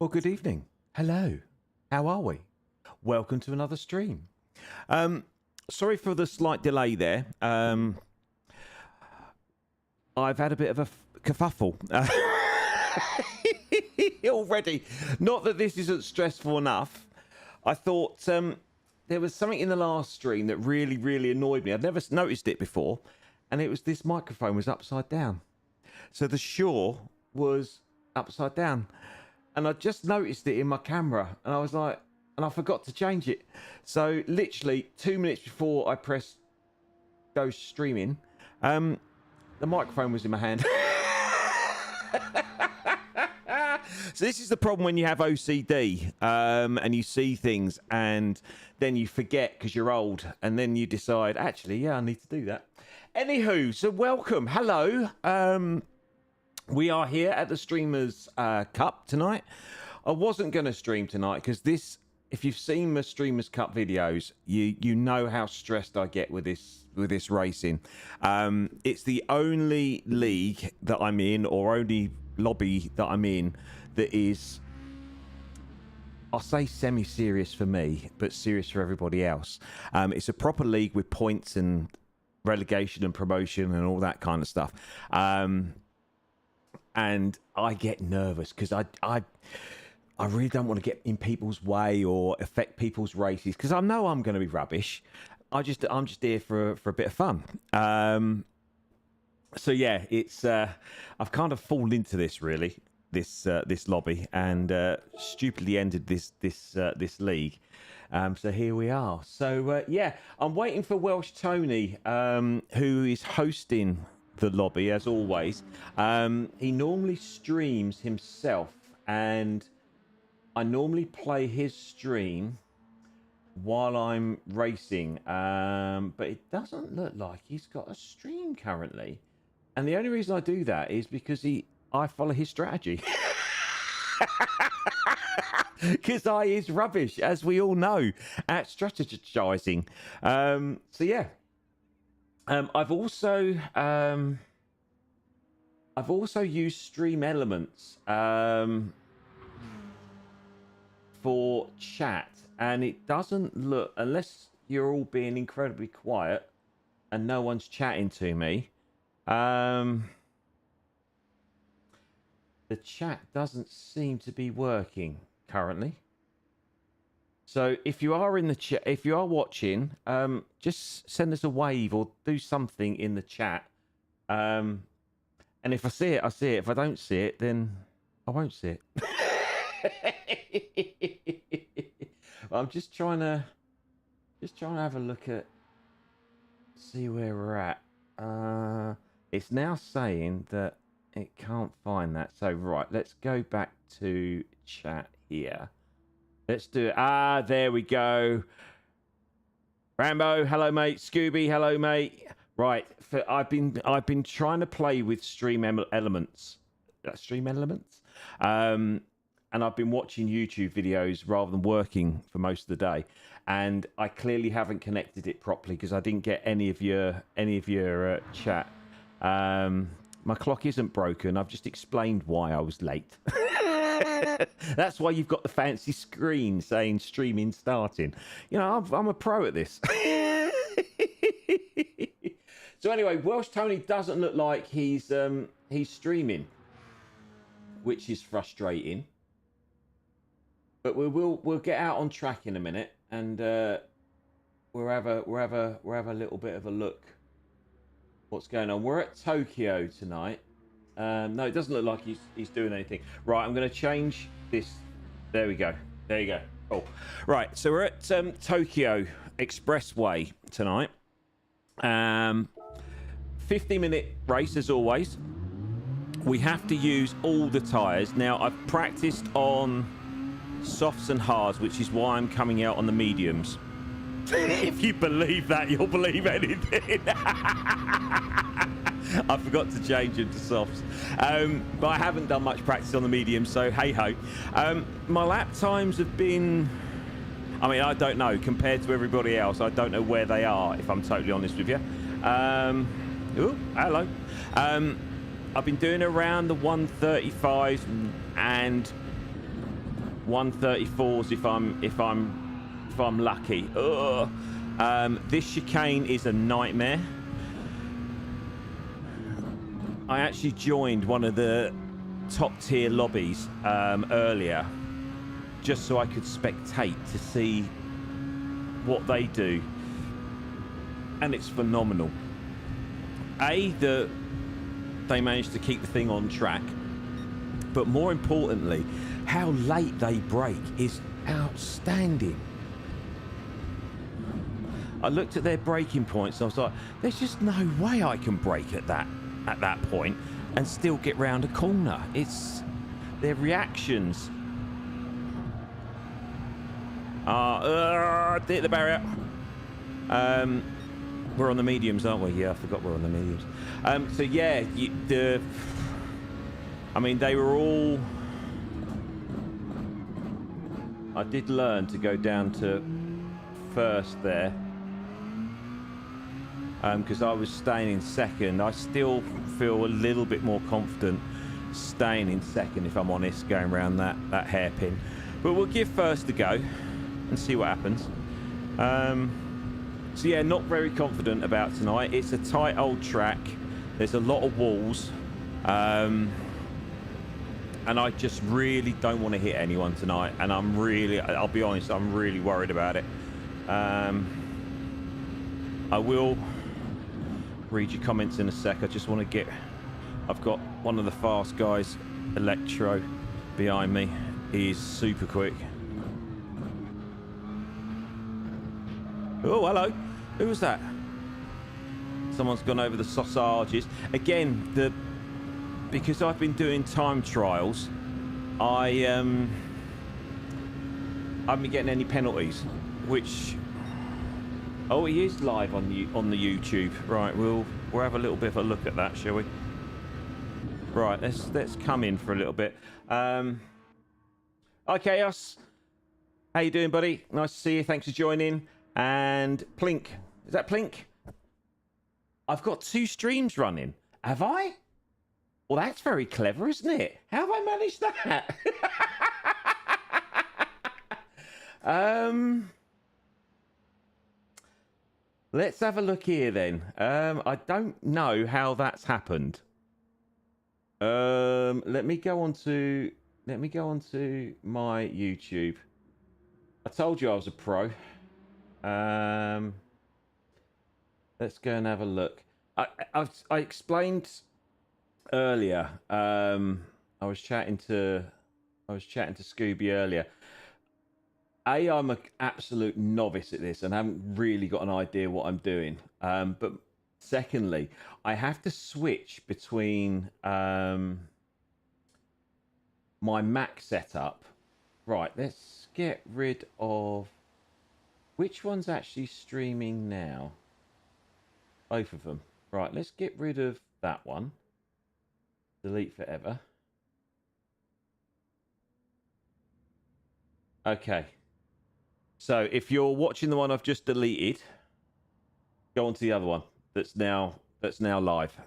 Well, good evening. Hello. How are we? Welcome to another stream. Sorry for the slight delay there. I've had a bit of a kerfuffle already. Not that this isn't stressful enough. I thought there was something in the last stream that really annoyed me. I'd never noticed it before, and it was this microphone was upside down. So the Shure was upside down. And I just noticed it in my camera, and I was like, and I forgot to change it. So literally 2 minutes before I pressed go streaming, the microphone was in my hand. So this is the problem when you have OCD and you see things and then you forget because you're old, and then you decide, actually, yeah, I need to do that. Anywho, so welcome. Hello. We are here at the Streamers Cup tonight. I wasn't going to stream tonight because this, if you've seen my Streamers Cup videos, you know how stressed I get with this racing. It's the only league that I'm in, or only lobby that I'm in, that is, I'll say semi-serious for me, but serious for everybody else. It's a proper league with points and relegation and promotion and all that kind of stuff. And I get nervous because I really don't want to get in people's way or affect people's races, because I know I'm going to be rubbish. I'm just here for a bit of fun. So yeah, it's I've kind of fallen into this really, this lobby, and stupidly ended this league. So here we are. So yeah, I'm waiting for Welsh Tony, who is hosting the lobby as always. He normally streams himself, and I normally play his stream while I'm racing, but it doesn't look like he's got a stream currently, and the only reason I do that is because I follow his strategy. Because I is rubbish, as we all know, at strategizing. So yeah. I've also used Stream Elements for chat, and it doesn't look, unless you're all being incredibly quiet and no one's chatting to me, the chat doesn't seem to be working currently. So if you are in the chat, if you are watching, just send us a wave or do something in the chat. And if I see it, I see it. If I don't see it, then I won't see it. I'm just trying to have a look at, see where we're at. It's now saying that it can't find that. So right, let's go back to chat here. Let's do it. Ah, there we go. Rambo, hello mate. Scooby, hello mate. Right, I've been trying to play with Stream Elements. Stream Elements. And I've been watching YouTube videos rather than working for most of the day. And I clearly haven't connected it properly because I didn't get any of your chat. My clock isn't broken. I've just explained why I was late. That's why you've got the fancy screen saying streaming starting. You know, I'm a pro at this. So anyway, Welsh Tony doesn't look like he's streaming, which is frustrating. But we'll get out on track in a minute, and we'll have a little bit of a look what's going on. We're at Tokyo tonight. No, it doesn't look like he's doing anything. Right, I'm going to change this. There we go. There you go. Cool. Right, so we're at Tokyo Expressway tonight. 50-minute race as always. We have to use all the tyres. Now, I've practiced on softs and hards, which is why I'm coming out on the mediums. If you believe that, you'll believe anything. I forgot to change them to softs. But I haven't done much practice on the medium, so hey-ho. My lap times have been, I mean, I don't know. Compared to everybody else, I don't know where they are, if I'm totally honest with you. Oh, hello. I've been doing around the 135 and 134s if I'm lucky. Ugh. This chicane is a nightmare. I actually joined one of the top tier lobbies earlier, just so I could spectate to see what they do, and it's phenomenal. That they managed to keep the thing on track, but more importantly, how late they break is outstanding. I looked at their braking points and I was like, there's just no way I can brake at that point and still get round a corner. It's their reactions. Hit the barrier. We're on the mediums, aren't we? Yeah, I forgot we're on the mediums. So yeah, I mean, they were all... I did learn to go down to first there, because I was staying in second. I still feel a little bit more confident staying in second, if I'm honest, going around that hairpin. But we'll give first a go and see what happens. So yeah, not very confident about tonight. It's a tight old track. There's a lot of walls. And I just really don't want to hit anyone tonight. And I'll be honest, I'm really worried about it. I will read your comments in a sec. I just want to I've got one of the fast guys, Electro, behind me. He is super quick. Oh, hello. Who was that? Someone's gone over the sausages. Again, because I've been doing time trials, I haven't been getting any penalties, which... Oh, he is live on the YouTube. Right, we'll have a little bit of a look at that, shall we? Right, let's come in for a little bit. Hi, Chaos. How you doing, buddy? Nice to see you. Thanks for joining. And Plink. Is that Plink? I've got 2 streams running. Have I? Well, that's very clever, isn't it? How have I managed that? Let's have a look here then. I don't know how that's happened. Let me go on to my YouTube. I told you I was a pro. Let's go and have a look. I explained earlier. I was chatting to Scooby earlier. I'm an absolute novice at this and haven't really got an idea what I'm doing. But secondly, I have to switch between my Mac setup. Right, let's get rid of... Which one's actually streaming now? Both of them. Right, let's get rid of that one. Delete forever. Okay. So if you're watching the one I've just deleted, go on to the other one that's now live.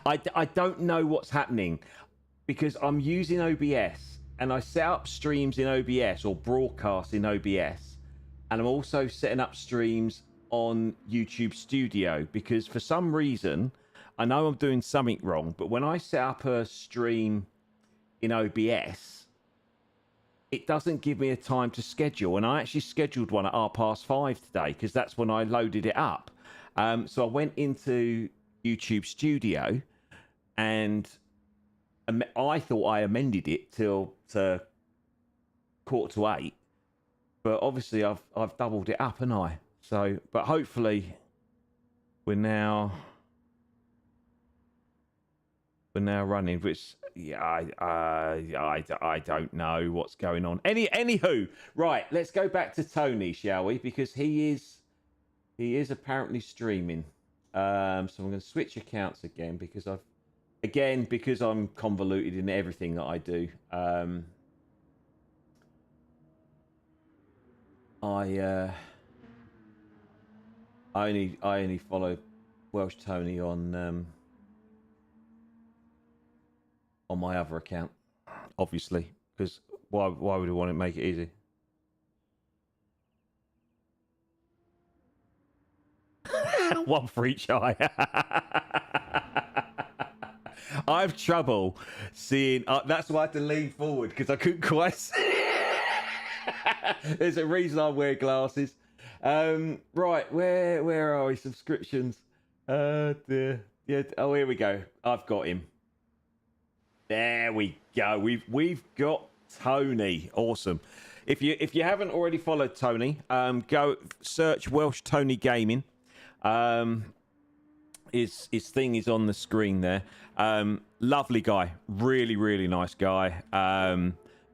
I don't know what's happening because I'm using OBS and I set up streams in OBS or broadcast in OBS, and I'm also setting up streams on YouTube Studio because for some reason I know I'm doing something wrong, but when I set up a stream in OBS, it doesn't give me a time to schedule, and I actually scheduled one at 5:30 today because that's when I loaded it up. So I went into YouTube Studio, and I thought I amended it to 7:45, but obviously I've doubled it up, haven't I? So, but hopefully we're now running, which I don't know what's going on. Anywho, right, let's go back to Tony, shall we? Because he is apparently streaming. So I'm going to switch accounts again because I'm convoluted in everything that I do. I only follow Welsh Tony on my other account. obviously, because why would we want to make it easy? One for each eye. I have trouble seeing. That's why I had to lean forward because I couldn't quite see. There's a reason I wear glasses. Right, where are we? Subscriptions. Yeah. Oh, here we go. I've got him. There we go. We've got Tony. Awesome. If you haven't already followed Tony, go search Welsh Tony Gaming. His thing is on the screen there. Lovely guy, really nice guy.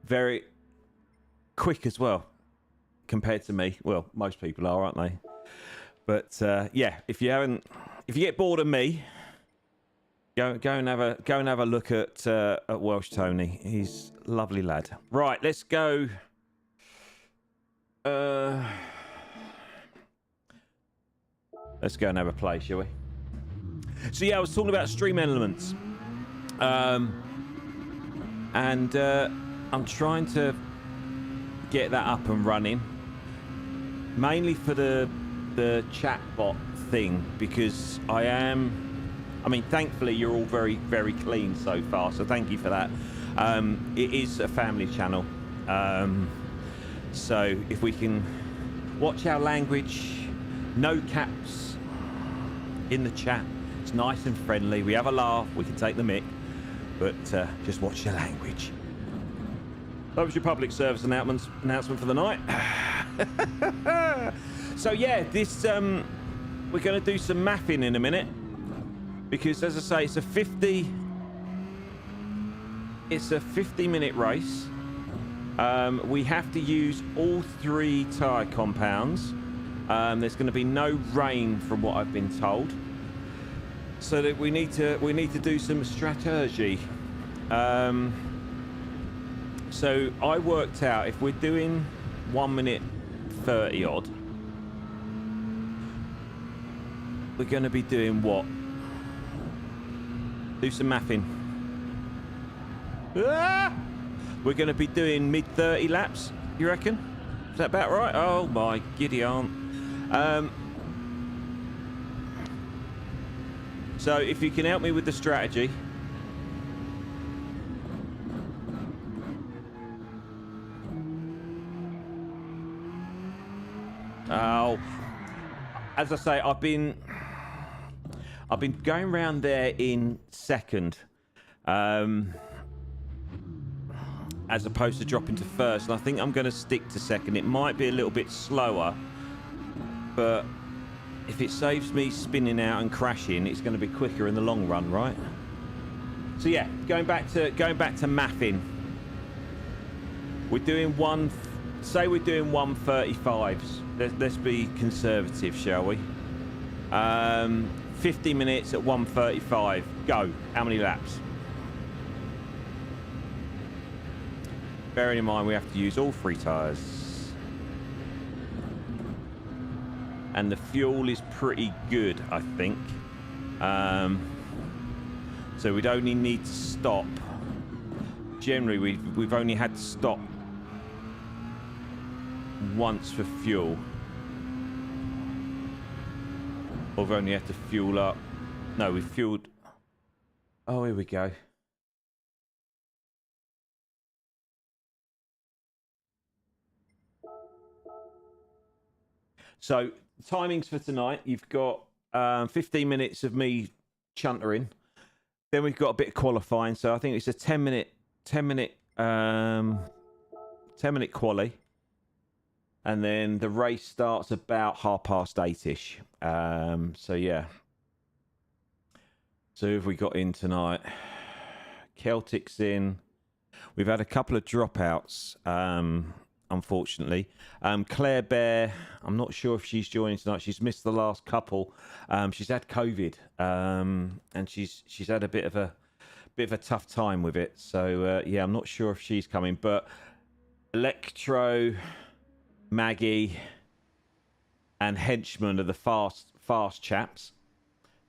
Very quick as well compared to me. Well, most people are, aren't they? But yeah, if you get bored of me, go and have a look at Welsh Tony. He's a lovely lad. Right, let's go. Let's go and have a play, shall we? So yeah, I was talking about stream elements, and I'm trying to get that up and running, mainly for the chatbot thing, because I mean, thankfully you're all very clean so far, so thank you for that. It is a family channel, so if we can watch our language, no caps in the chat. It's nice and friendly. We have a laugh. We can take the mic, but just watch your language. That was your public service announcement for the night. So yeah, this we're going to do some mathing in a minute, because as I say, it's a 50-minute race. We have to use all 3 tyre compounds. There's going to be no rain from what I've been told, so that we need to do some strategy. So I worked out, if we're doing 1 minute 30 odd, we're going to be doing what? Do some mathing. We're going to be doing mid 30 laps, you reckon? Is that about right? Oh my giddy aunt. So if you can help me with the strategy. Oh, as I say, I've been going around there in second, as opposed to dropping to first, and I think I'm going to stick to second. It might be a little bit slower, but if it saves me spinning out and crashing, it's going to be quicker in the long run, right? So yeah, going back to mathing. We're doing say we're doing 1:35s. Let's be conservative, shall we? 50 minutes at 1:35. Go. How many laps? Bearing in mind we have to use all 3 tyres. And the fuel is pretty good, I think. So we'd only need to stop. Generally, we've only had to stop once for fuel. Or we've only had to fuel up. No, we fueled. Oh, here we go. So timings for tonight, you've got 15 minutes of me chuntering. Then we've got a bit of qualifying. So I think it's a 10 minute quali. And then the race starts about 8:30-ish. So yeah. So who have we got in tonight? Celtic's in. We've had a couple of dropouts, unfortunately. Claire Bear, I'm not sure if she's joining tonight. She's missed the last couple. She's had COVID, and she's had a bit of a tough time with it. So yeah, I'm not sure if she's coming. But Electro, Maggie, and Henchman are the fast chaps.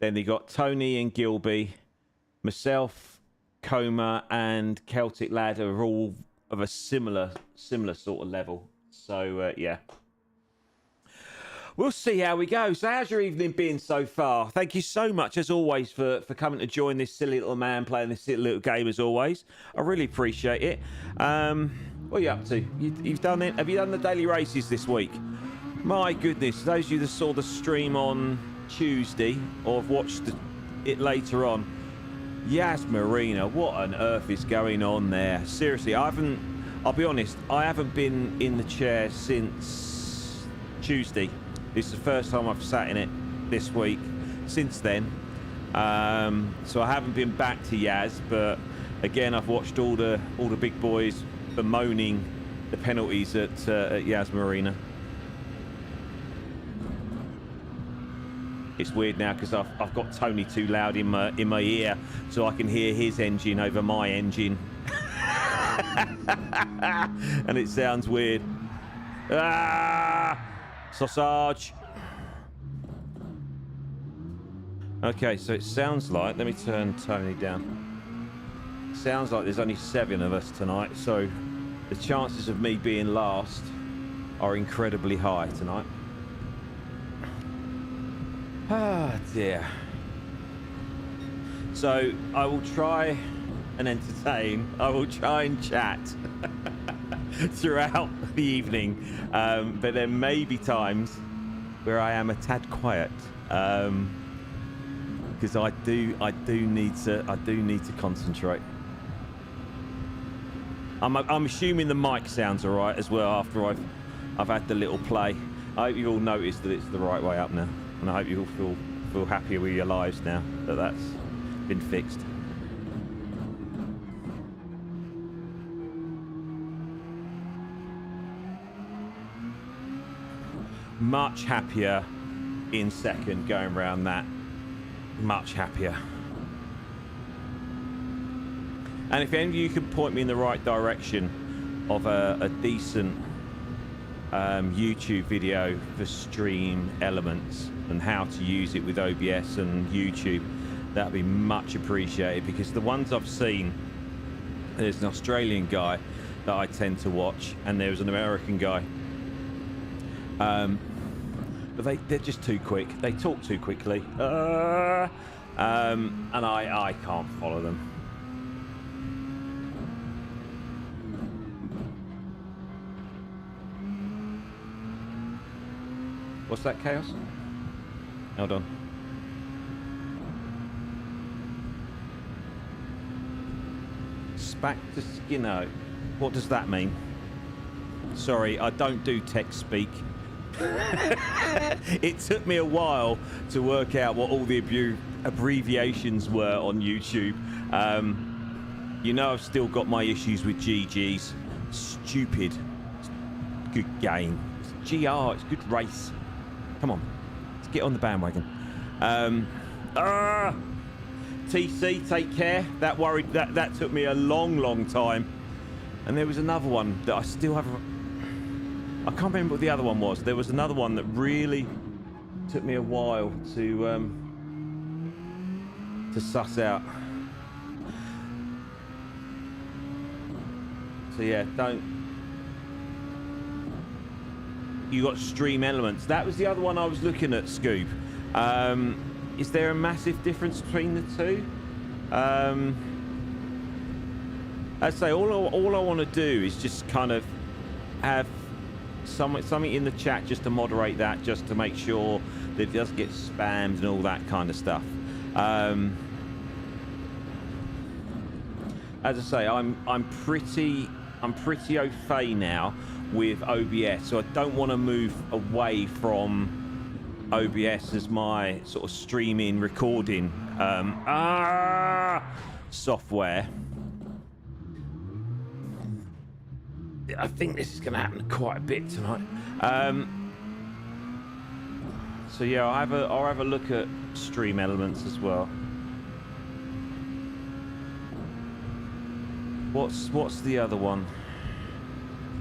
Then they got Tony and Gilby, myself, Coma and Celtic Lad are all of a similar sort of level. So yeah, we'll see how we go. So how's your evening been so far? Thank you so much, as always, for coming to join this silly little man playing this silly little game, as always. I really appreciate it. What are you up to? You've done it? Have you done the daily races this week? My goodness, those of you that saw the stream on Tuesday or have watched it later on, Yas Marina, what on earth is going on there? Seriously, I'll be honest, I haven't been in the chair since Tuesday. This is the first time I've sat in it this week since then. So I haven't been back to Yas, but again, I've watched all the big boys bemoaning the penalties at Yas Marina. It's weird now because I've got Tony too loud in my ear, so I can hear his engine over my engine, and it sounds weird. Sausage. Okay, so it sounds like, let me turn Tony down. Sounds like there's only 7 of us tonight, so the chances of me being last are incredibly high tonight. Ah, dear. So I will try and entertain. I will try and chat throughout the evening, but there may be times where I am a tad quiet, because I do need to concentrate. I'm assuming the mic sounds all right as well after I've had the little play. I hope you all noticed that it's the right way up now. And I hope you all feel happier with your lives now that that's been fixed. Much happier in second going around that. Much happier. And if any of you can point me in the right direction of a decent YouTube video for stream elements and how to use it with OBS and YouTube, that'd be much appreciated, because the ones I've seen, there's an Australian guy that I tend to watch and there's an American guy, but they're just too quick. They talk too quickly, and I can't follow them. What's that, Chaos? Hold on. Spack to Skinno. What does that mean? Sorry, I don't do tech speak. It took me a while to work out what all the abbreviations were on YouTube. You know, I've still got my issues with GGs. Stupid. Good game. It's GR, it's good race. Come on, let's get on the bandwagon. TC, take care. That worried. That took me a long time. And there was another one that I still haven't. I can't remember what the other one was. There was another one that really took me a while to suss out. So yeah, don't. You got stream elements. That was the other one I was looking at, Scoop. Is there a massive difference between the two? I'd say all I want to do is just kind of have something in the chat just to moderate that, just to make sure that it doesn't get spammed and all that kind of stuff. As I say, I'm pretty au fait now with OBS, so I don't want to move away from OBS as my sort of streaming recording software. I think this is going to happen quite a bit tonight. So yeah, I'll have a look at stream elements as well. What's the other one?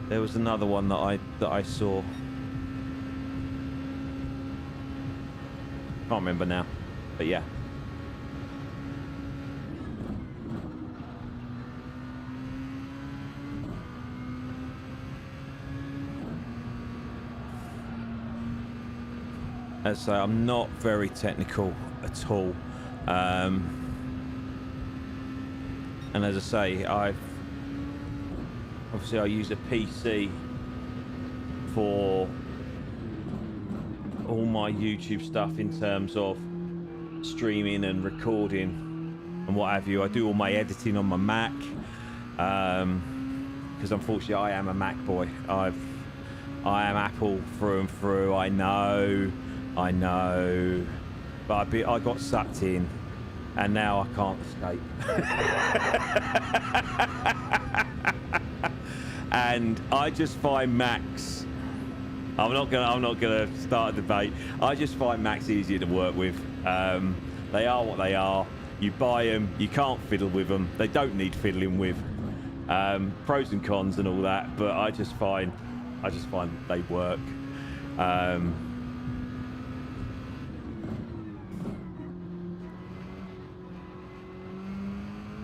There was another one that I saw. Can't remember now, but yeah. as I say, I'm not very technical at all. And as I say, obviously I use a PC for all my YouTube stuff in terms of streaming and recording and what have you. I do all my editing on my Mac, because unfortunately I am a Mac boy. I am Apple through and through. I know, but I got sucked in, and now I can't escape. And I just find Macs. I'm not gonna start a debate. I just find Macs easier to work with. They are what they are. You buy them, you can't fiddle with them. They don't need fiddling with. Pros and cons and all that, but I just find they work.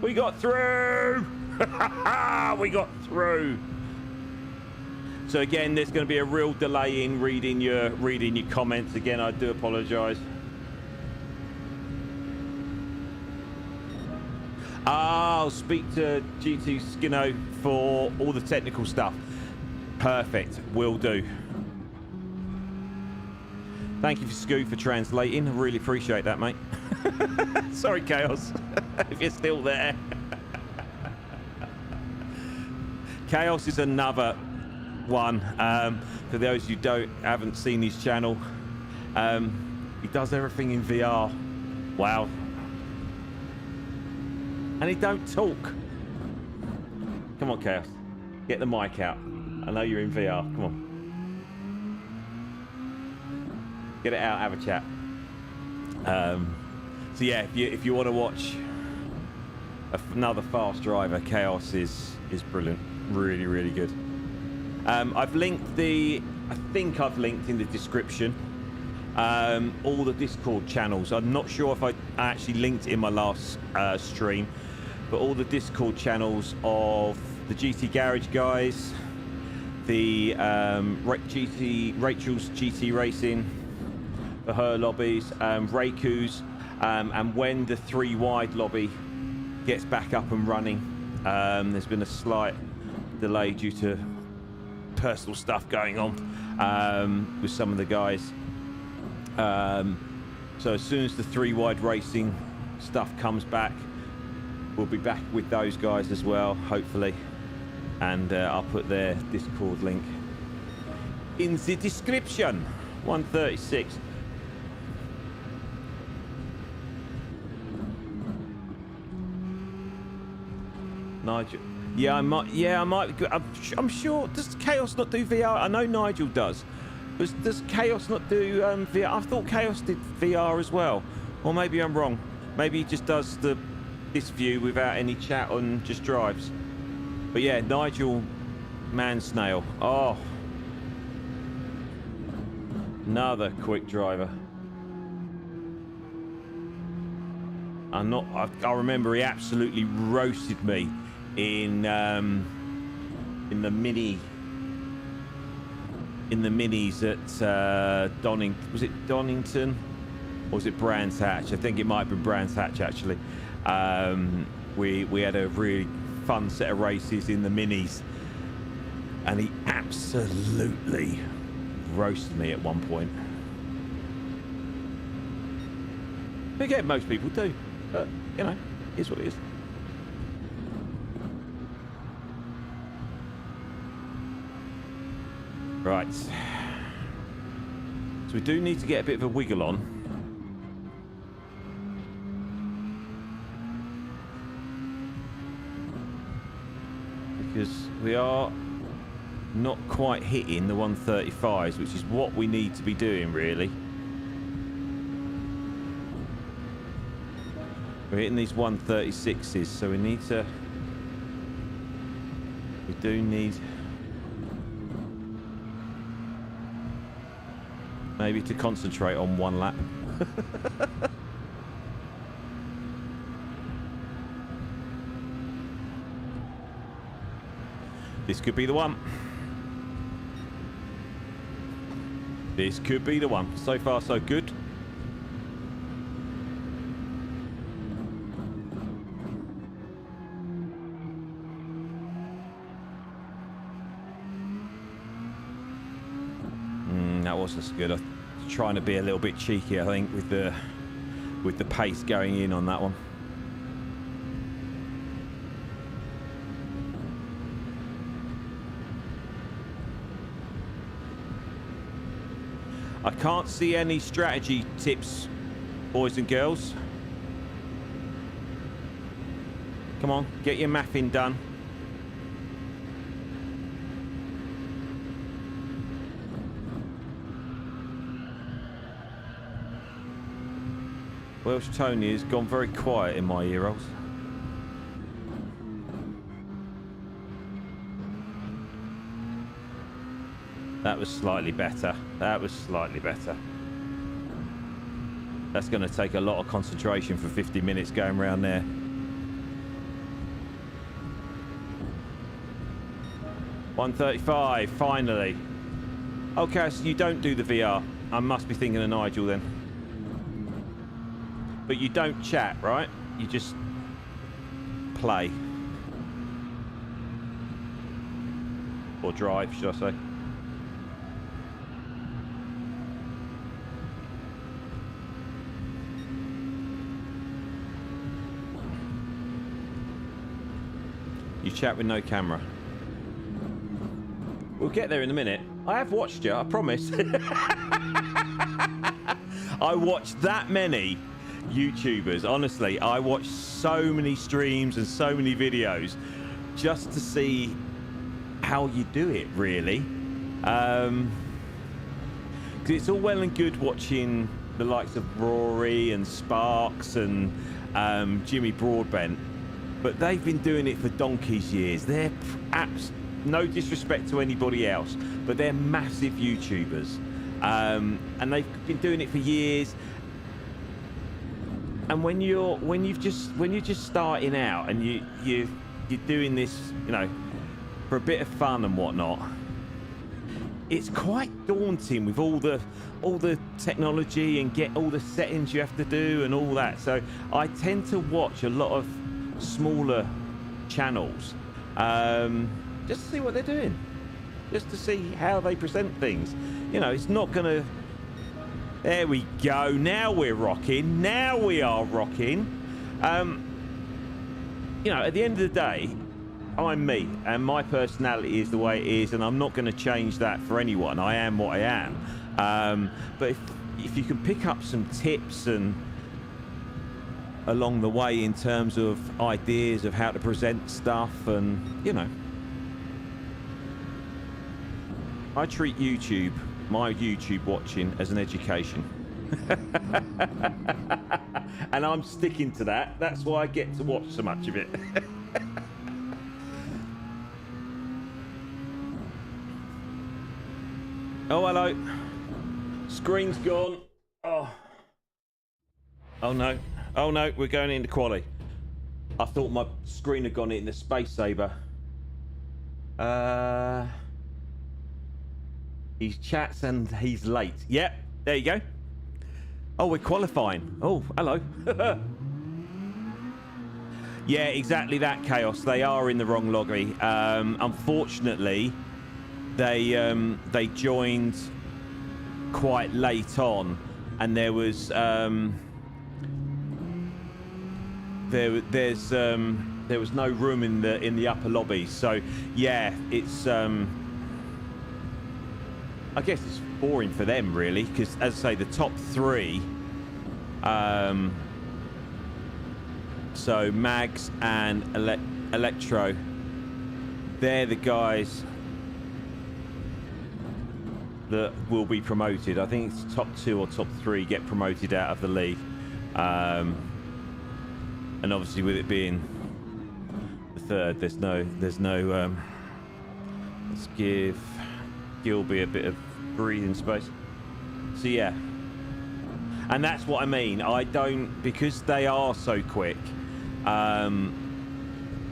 We got through. We got through. So again, there's going to be a real delay in reading your comments. Again, I do apologise. I'll speak to GT Skinno for all the technical stuff. Perfect, will do. Thank you for Scoot for translating. I really appreciate that, mate. Sorry, Chaos, if you're still there. Chaos is another one. For those who haven't seen his channel, he does everything in VR. Wow. And he don't talk. Come on, Chaos, get the mic out. I know you're in VR. Come on, get it out, have a chat. So yeah, if you want to watch another fast driver, Chaos is brilliant. Really, really good. I've linked I think I've linked in the description all the Discord channels. I'm not sure if I actually linked it in my last stream, but all the Discord channels of the GT Garage guys, the Rachel's GT Racing, for her lobbies, Reiku's, and when the 3 Wide lobby gets back up and running. There's been a slight delay due to personal stuff going on with some of the guys. So as soon as the 3 Wide Racing stuff comes back, we'll be back with those guys as well, hopefully. And I'll put their Discord link in the description. 136. Nigel. Yeah, I might. I'm sure. Does Chaos not do VR? I know Nigel does. Does Chaos not do VR? I thought Chaos did VR as well. Or maybe I'm wrong. Maybe he just does this view without any chat and just drives. But yeah, Nigel Mansnail. Oh, another quick driver. I remember he absolutely roasted me in the minis at was it Donington or was it Brands Hatch? I think it might have been Brands Hatch actually. We had a really fun set of races in the minis, and he absolutely roasted me at one point. Again, most people do, but you know, it is what it is. Right, so we do need to get a bit of a wiggle on. Because we are not quite hitting the 135s, which is what we need to be doing, really. We're hitting these 136s, so we do need maybe to concentrate on one lap. This could be the one. This could be the one. So far, so good. That wasn't good. I'm trying to be a little bit cheeky, I think, with the pace going in on that one. I can't see any strategy tips, boys and girls. Come on, get your mathing done. Welsh Tony has gone very quiet in my ear holes. That was slightly better. That was slightly better. That's going to take a lot of concentration for 50 minutes going around there. $135, finally. Okay, so you don't do the VR. I must be thinking of Nigel then. But you don't chat, right? You just play. Or drive, should I say. You chat with no camera. We'll get there in a minute. I have watched you, I promise. I watched that many YouTubers. Honestly, I watch so many streams and so many videos just to see how you do it, really. Because it's all well and good watching the likes of Rory and Sparks and Jimmy Broadbent, but they've been doing it for donkey's years. They're no disrespect to anybody else, but they're massive YouTubers, and they've been doing it for years. And when you're just starting out and you're doing this, you know, for a bit of fun and whatnot, it's quite daunting with all the technology and get all the settings you have to do and all that. So I tend to watch a lot of smaller channels, just to see what they're doing, just to see how they present things. You know, it's not gonna. There we go. Now we're rocking. Now we are rocking. You know, at the end of the day, I'm me, and my personality is the way it is, and I'm not going to change that for anyone. I am what I am. But if you can pick up some tips and along the way in terms of ideas of how to present stuff, and you know, I treat YouTube, my YouTube watching, as an education. And I'm sticking to that. That's why I get to watch so much of it. Oh, hello. Screen's gone. Oh. Oh no. Oh no, we're going into quali. I thought my screen had gone into Space Saber. He chats and he's late. Yep, there you go. Oh, we're qualifying. Oh, hello. Yeah, exactly that, Chaos. They are in the wrong lobby. Unfortunately, they joined quite late on, and there was there was no room in the upper lobby. So yeah, it's I guess it's boring for them, really, because, as I say, the top three, so Mags and Electro, they're the guys that will be promoted. I think it's top 2 or top 3 get promoted out of the league, and obviously with it being the third, there's no let's give Gilby a bit of breathing space. So yeah, and that's what I mean. I don't, because they are so quick,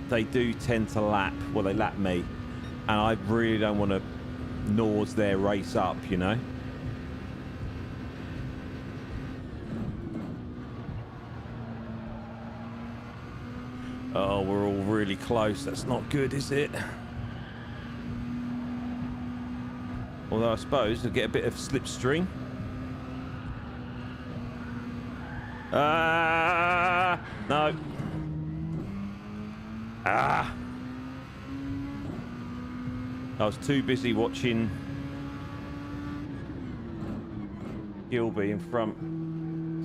they do tend to lap, well, they lap me, and I really don't want to nose their race up, you know. Oh, we're all really close. That's not good, is it? Although I suppose we'll get a bit of slipstream. Ah, no. Ah. I was too busy watching Gb in front.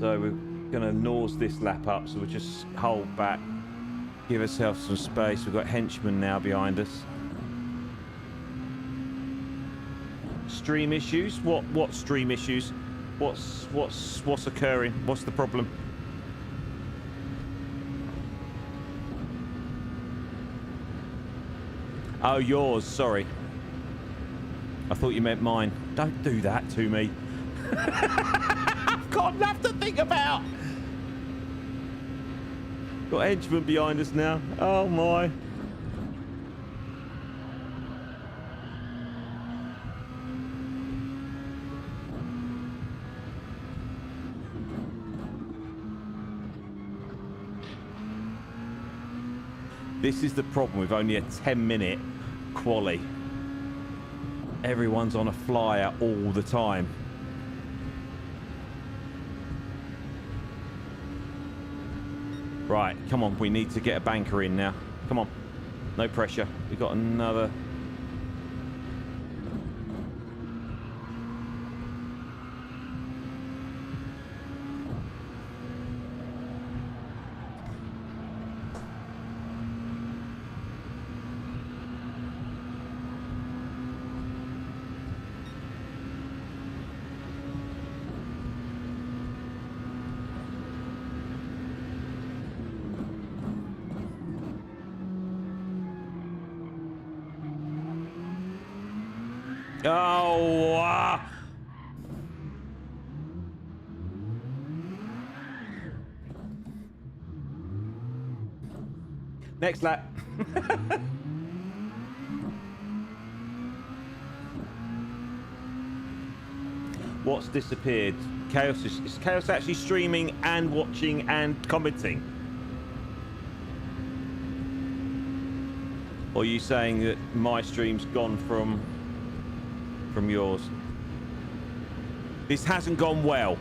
So we're going to nose this lap up. So we'll just hold back. Give ourselves some space. We've got henchmen now behind us. Stream issues? What stream issues? What's occurring? What's the problem? Oh, yours, sorry. I thought you meant mine. Don't do that to me. I've got enough to think about. Got henchmen behind us now. Oh my. This is the problem with only a 10-minute quali. Everyone's on a flyer all the time. Right, come on, we need to get a banker in now. Come on, no pressure. We've got another... Oh, next lap. What's disappeared? Chaos is Chaos actually streaming and watching and commenting? Or are you saying that my stream's gone from yours? This hasn't gone well.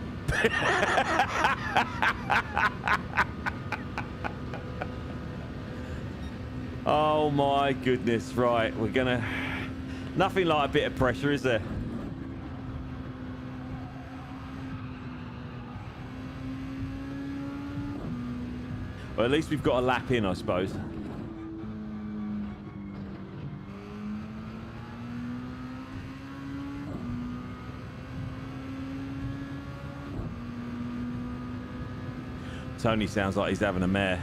Oh my goodness, right, we're gonna... Nothing like a bit of pressure, is there? Well, at least we've got a lap in, I suppose. Tony sounds like he's having a mare.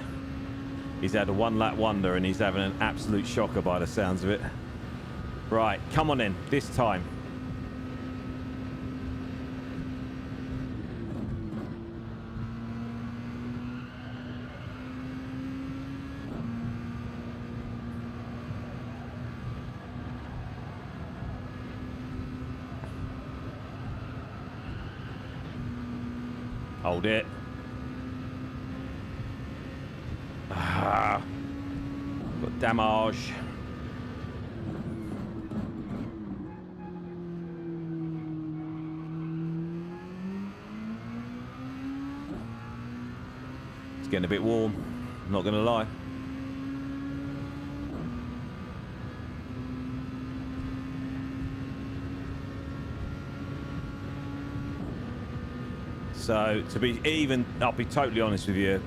He's had a one-lap wonder and he's having an absolute shocker by the sounds of it. Right, come on in, this time. Hold it. Got damage. It's getting a bit warm, I'm not gonna lie. So to be even, I'll be totally honest with you,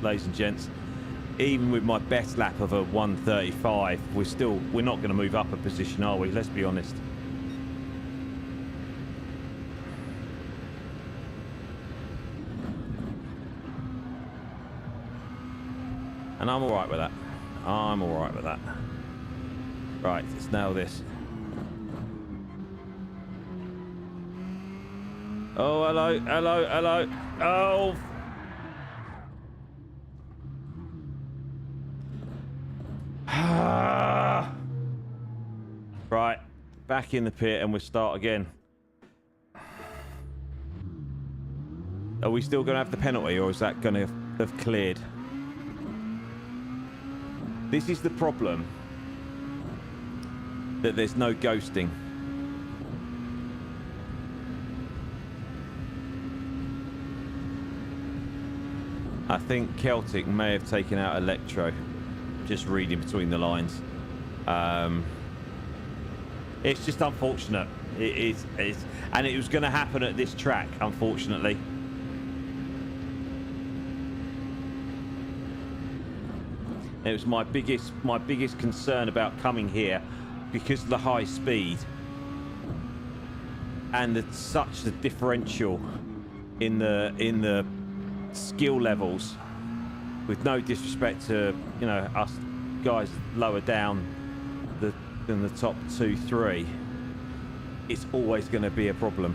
ladies and gents, even with my best lap of a 135, we're not going to move up a position, are we? Let's be honest. And I'm all right with that. I'm all right with that. Right, let's nail this. Oh, hello, hello, hello. Oh. Right, back in the pit and we'll start again. Are we still going to have the penalty or is that going to have cleared? This is the problem, that there's no ghosting. I think Celtic may have taken out Electro, just reading between the lines. It's just unfortunate. It is, and it was going to happen at this track, unfortunately. It was my biggest concern about coming here, because of the high speed and such the differential in the skill levels. With no disrespect to, you know, us guys lower down than the top 2-3, it's always going to be a problem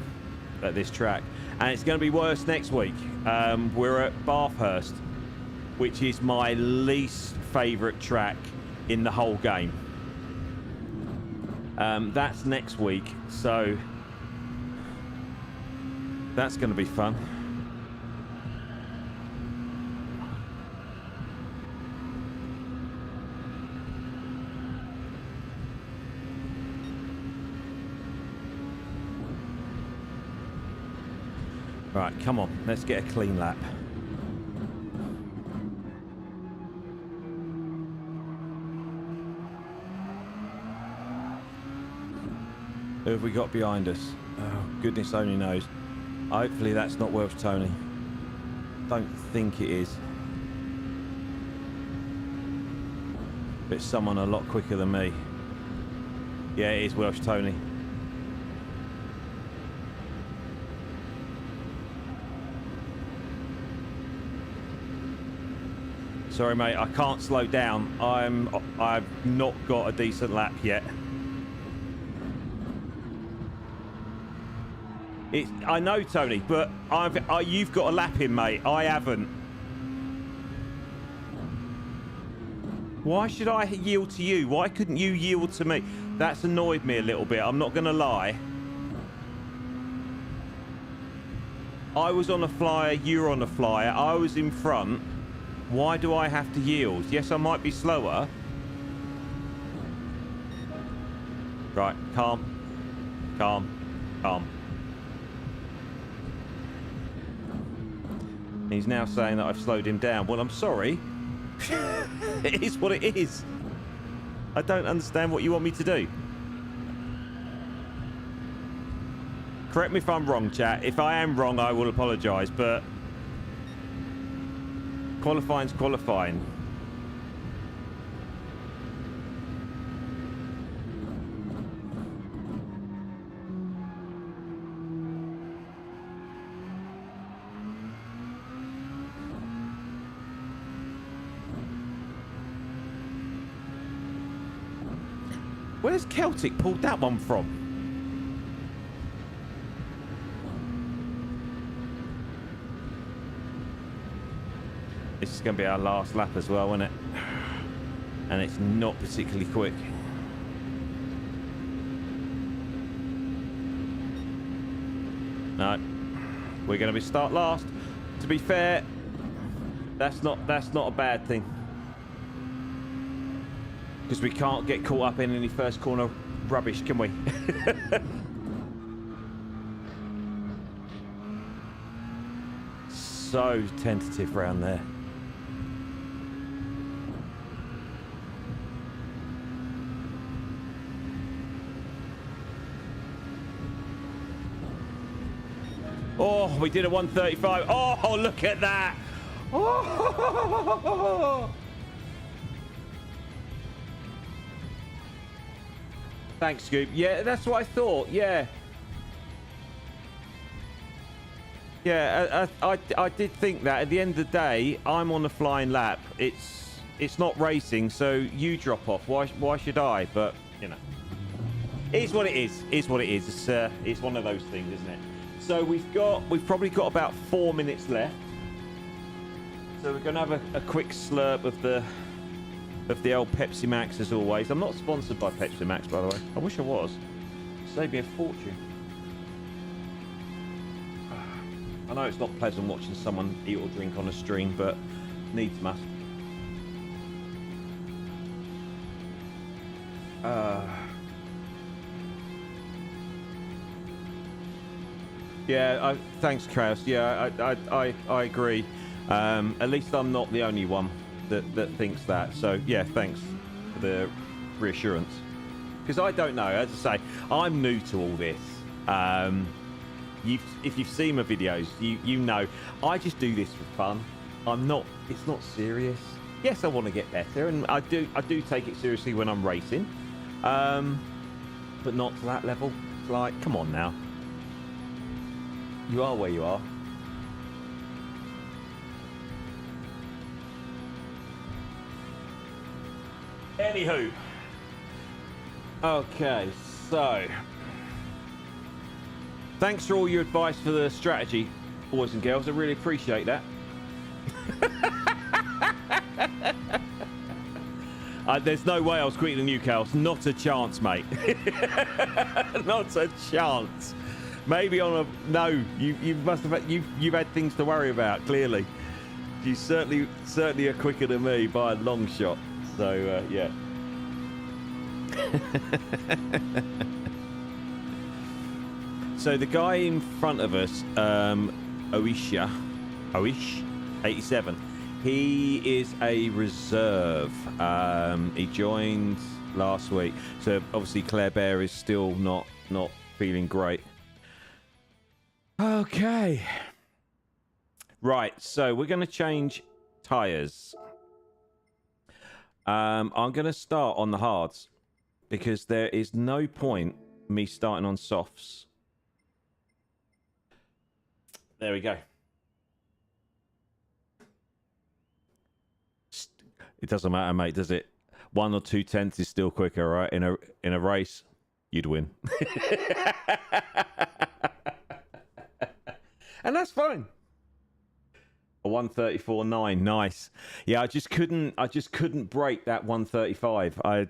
at this track, and it's going to be worse next week. We're at Bathurst, which is my least favourite track in the whole game. That's next week, so that's going to be fun. Right, come on, let's get a clean lap. Who have we got behind us? Oh, goodness only knows. Hopefully that's not Welsh Tony. Don't think it is. But it's someone a lot quicker than me. Yeah, it is Welsh Tony. Sorry, mate, I can't slow down. I've not got a decent lap yet. I know, Tony, but you've got a lap in, mate. I haven't. Why should I yield to you? Why couldn't you yield to me? That's annoyed me a little bit. I'm not going to lie. I was on a flyer. You were on a flyer. I was in front. Why do I have to yield? Yes, I might be slower. Right, calm. Calm. Calm. He's now saying that I've slowed him down. Well, I'm sorry. It is what it is. I don't understand what you want me to do. Correct me if I'm wrong, chat. If I am wrong, I will apologise, but qualifying's qualifying. Where's Celtic pulled that one from? This is going to be our last lap as well, isn't it? And it's not particularly quick. No, we're going to start last. To be fair, that's not a bad thing, because we can't get caught up in any first corner rubbish, can we? So tentative round there. Oh, we did a 135. Oh, look at that. Oh. Thanks, Scoop. Yeah, that's what I thought. Yeah. Yeah, I did think that. At the end of the day, I'm on a flying lap. It's not racing, so you drop off. Why should I? But, you know. It's what it is. It's what it is. It's one of those things, isn't it? So we've probably got about 4 minutes left. So we're going to have a quick slurp of the old Pepsi Max as always. I'm not sponsored by Pepsi Max, by the way. I wish I was. Save me a fortune. I know it's not pleasant watching someone eat or drink on a stream, but needs must. Yeah, thanks, Kraus. Yeah, I agree. At least I'm not the only one that thinks that. So yeah, thanks for the reassurance. Because I don't know. As I say, I'm new to all this. If you've seen my videos, you know I just do this for fun. I'm not. It's not serious. Yes, I want to get better, and I do take it seriously when I'm racing, but not to that level. It's like, come on now. You are where you are. Anywho. Okay, so thanks for all your advice for the strategy, boys and girls. I really appreciate that. There's no way I was quicker than you, Kels. Not a chance, mate. Not a chance. Maybe on a no. You must have you've had things to worry about. Clearly, you certainly are quicker than me by a long shot. So yeah. So the guy in front of us, Oish 87, he is a reserve. He joined last week, so obviously Claire Bear is still not feeling great. Okay, right, so we're going to change tires. I'm going to start on the hards, because there is no point me starting on softs. There we go. It doesn't matter, mate, does it? 1 or 2 tenths is still quicker, right? In a race, you'd win. And that's fine. A 134.9, nice. Yeah, I just couldn't break that 135. I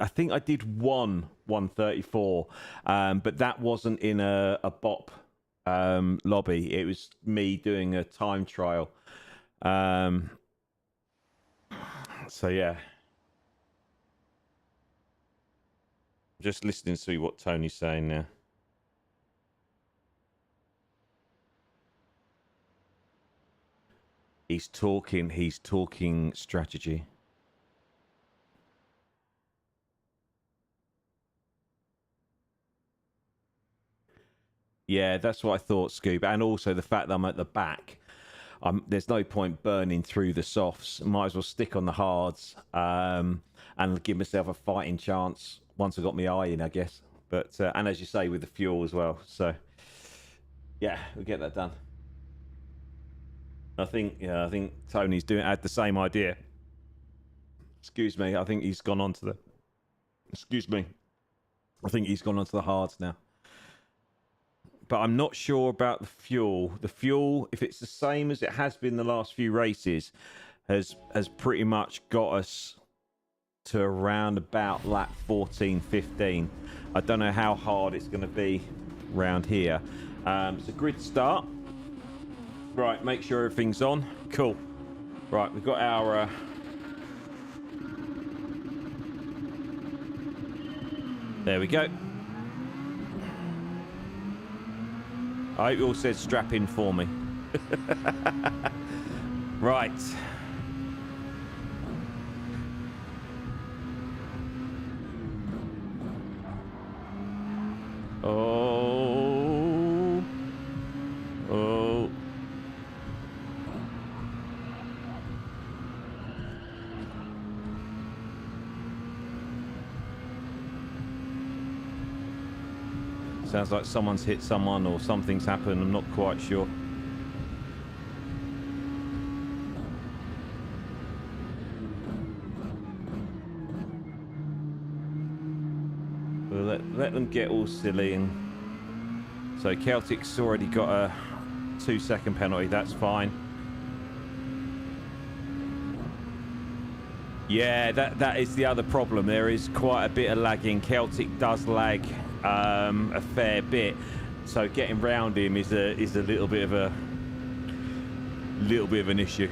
think I did 134, but that wasn't in a bop lobby. It was me doing a time trial. So yeah, just listening to see what Tony's saying now. He's talking strategy. Yeah, that's what I thought, Scoob. And also the fact that I'm at the back. There's no point burning through the softs. Might as well stick on the hards and give myself a fighting chance once I got my eye in, I guess. But and as you say, with the fuel as well. So yeah, we'll get that done. I think Tony's had the same idea. Excuse me. I think he's gone on to the. Excuse me. I think he's gone on to the hards now. But I'm not sure about the fuel. The fuel, if it's the same as it has been the last few races, has pretty much got us to around about lap 14, 15. I don't know how hard it's going to be around here. It's a grid start. Right, make sure everything's on. Cool. Right, we've got our... There we go. I hope you all said strap in for me. Right. Oh. Oh. Sounds like someone's hit someone or something's happened. I'm not quite sure. We'll let them get all silly. And so Celtic's already got a 2-second penalty. That's fine. Yeah, that is the other problem. There is quite a bit of lagging. Celtic does lag a fair bit, so getting round him is a little bit of an issue.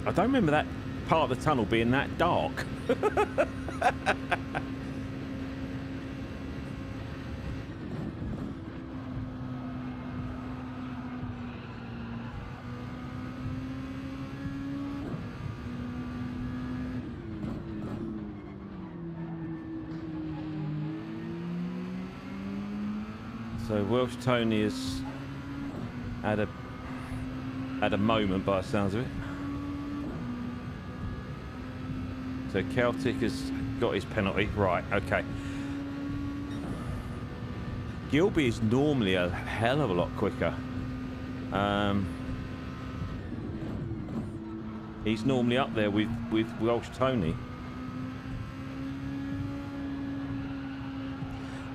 I don't remember part of the tunnel being that dark. So Welsh Tony has had a moment by the sounds of it. So Celtic has got his penalty. Right, okay. Gilby is normally a hell of a lot quicker. He's normally up there with Welsh Tony.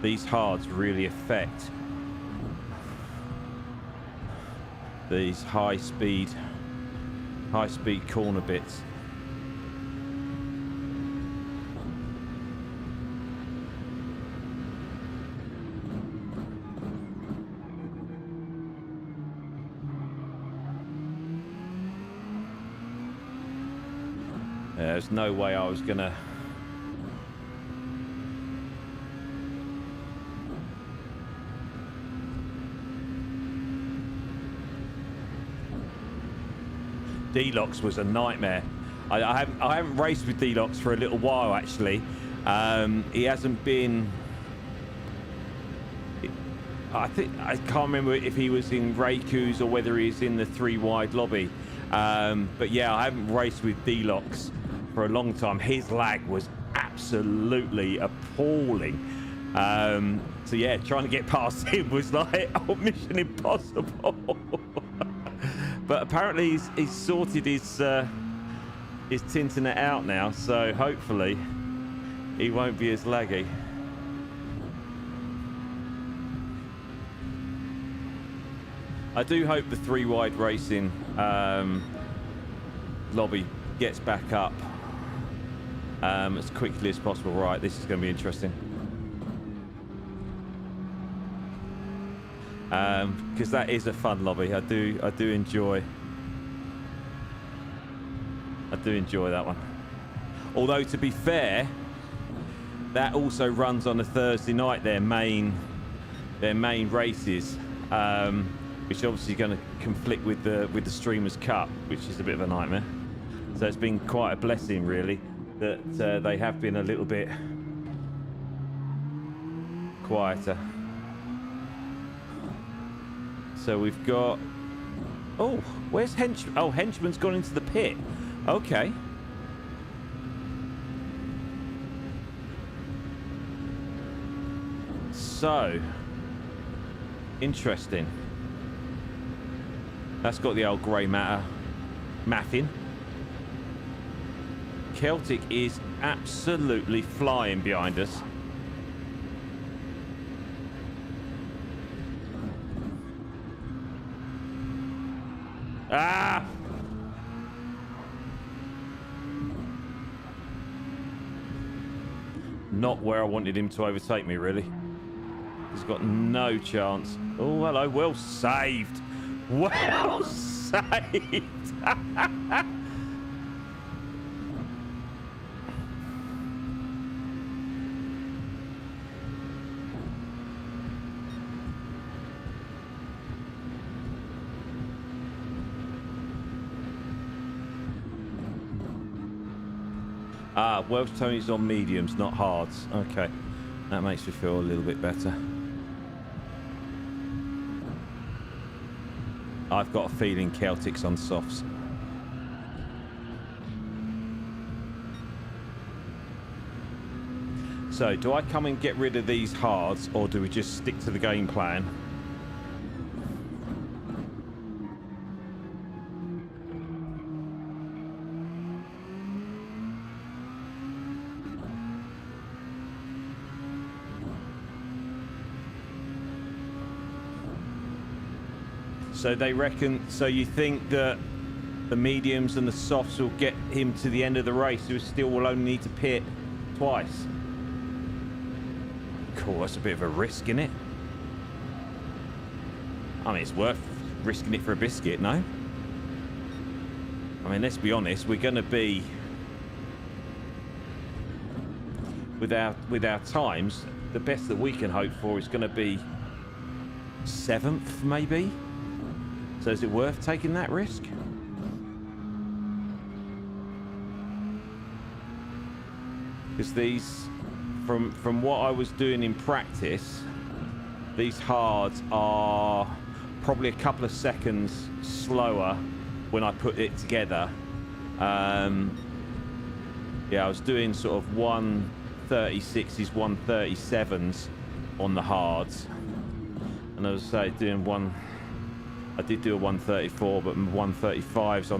These hards really affect these high speed corner bits. There's no way I was gonna D-Locks was a nightmare. I haven't raced with D-Locks for a little while actually. He hasn't been. I can't remember if he was in Reiku's or whether he's in the 3 wide lobby. But yeah, I haven't raced with D-Locks for a long time. His lag was absolutely appalling. So yeah, trying to get past him was like mission impossible. But apparently he's sorted his Tinternet out now, so hopefully he won't be as laggy. I do hope the 3 wide racing lobby gets back up as quickly as possible. Right, this is going to be interesting. Because that is a fun lobby. I do enjoy that one. Although to be fair, that also runs on a Thursday night. Their main races, which obviously going to conflict with the Streamers Cup, which is a bit of a nightmare. So it's been quite a blessing, really, that they have been a little bit quieter. So we've got... Oh, where's Henchman? Oh, Henchman's gone into the pit. Okay. So, interesting. That's got the old grey matter mapping. Celtic is absolutely flying behind us. Ah! Not where I wanted him to overtake me, really. He's got no chance. Oh, hello. Well saved. Well saved. Ah, Welsh Tony's on mediums, not hards. Okay, that makes me feel a little bit better. I've got a feeling Celtic's on softs. So, do I come and get rid of these hards, or do we just stick to the game plan? So they reckon, so you think that the mediums and the softs will get him to the end of the race, who still will only need to pit twice? Cool, that's a bit of a risk, isn't it? I mean, it's worth risking it for a biscuit, no? I mean, let's be honest, we're going to be with our times, the best that we can hope for is going to be 7th, maybe. So is it worth taking that risk? Because these, from what I was doing in practice, these hards are probably a couple of seconds slower when I put it together. Yeah, I was doing sort of 136s, 137s on the hards, and I was doing I did do a 134, but 135s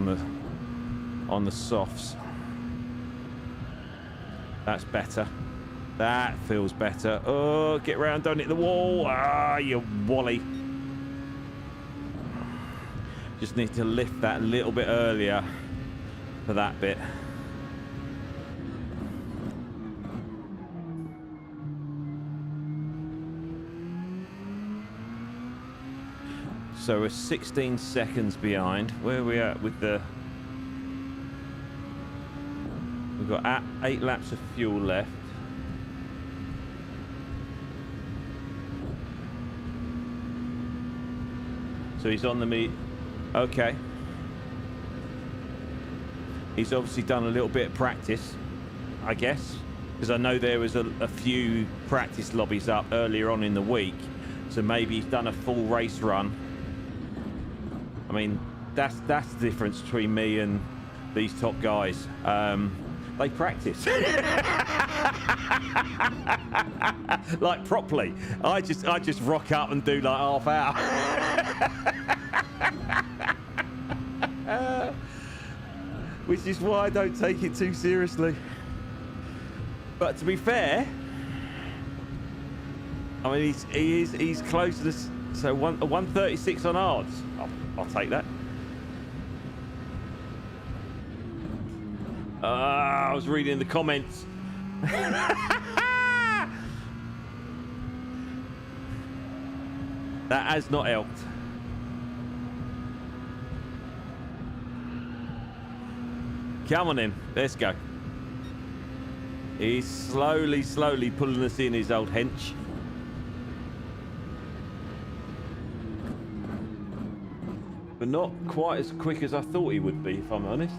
on the softs. That's better. That feels better. Oh, get round, don't hit the wall. Ah, you wally. Just need to lift that a little bit earlier for that bit. So we're 16 seconds behind. Where are we at with the... We've got 8 laps of fuel left. So he's on the meet. Okay. He's obviously done a little bit of practice, I guess, because I know there was a few practice lobbies up earlier on in the week. So maybe he's done a full race run. I mean, that's the difference between me and these top guys. They practice. Like properly. I just rock up and do like half hour. Which is why I don't take it too seriously. But to be fair, I mean he's close to this. So a 136 on hards. I'll take that. I was reading the comments. That has not helped. Come on in. Let's go. He's slowly pulling us in, his old hench. But not quite as quick as I thought he would be, if I'm honest.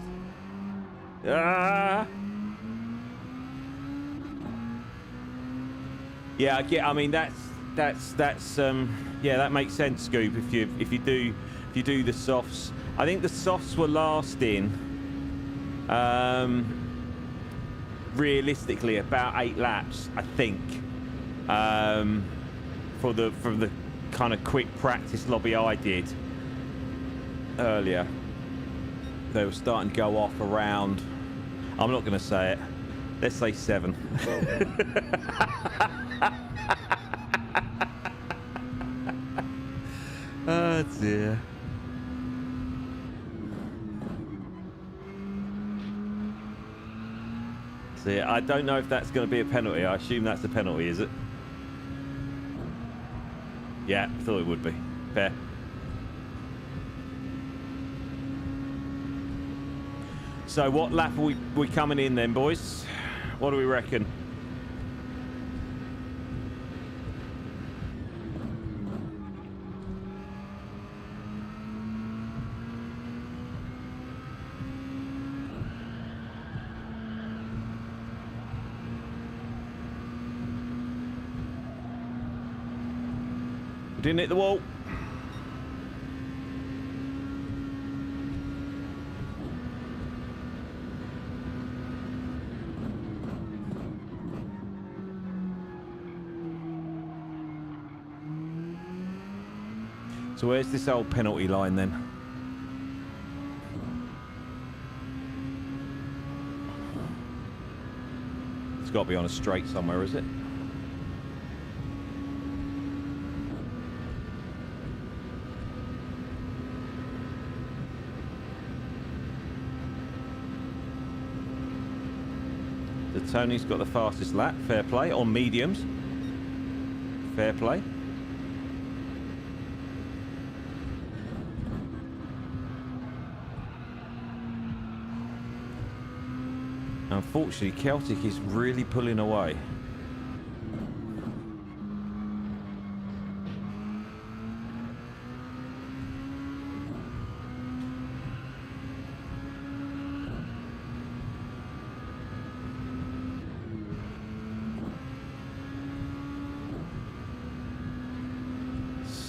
Ah! Yeah, I mean that's yeah, that makes sense, Scoop. If you do the softs, I think the softs were lasting realistically about 8 laps, I think, from the kind of quick practice lobby I did earlier. They were starting to go off around, I'm not going to say it, let's say 7. Oh dear. See, I don't know if that's going to be a penalty. I assume that's a penalty, is it? Yeah, thought it would be. Fair. So what lap are we coming in then, boys? What do we reckon? Didn't hit the wall. So where's this old penalty line then? It's got to be on a straight somewhere, is it? So Tony's got the fastest lap. Fair play. On mediums. Fair play. Unfortunately, Celtic is really pulling away.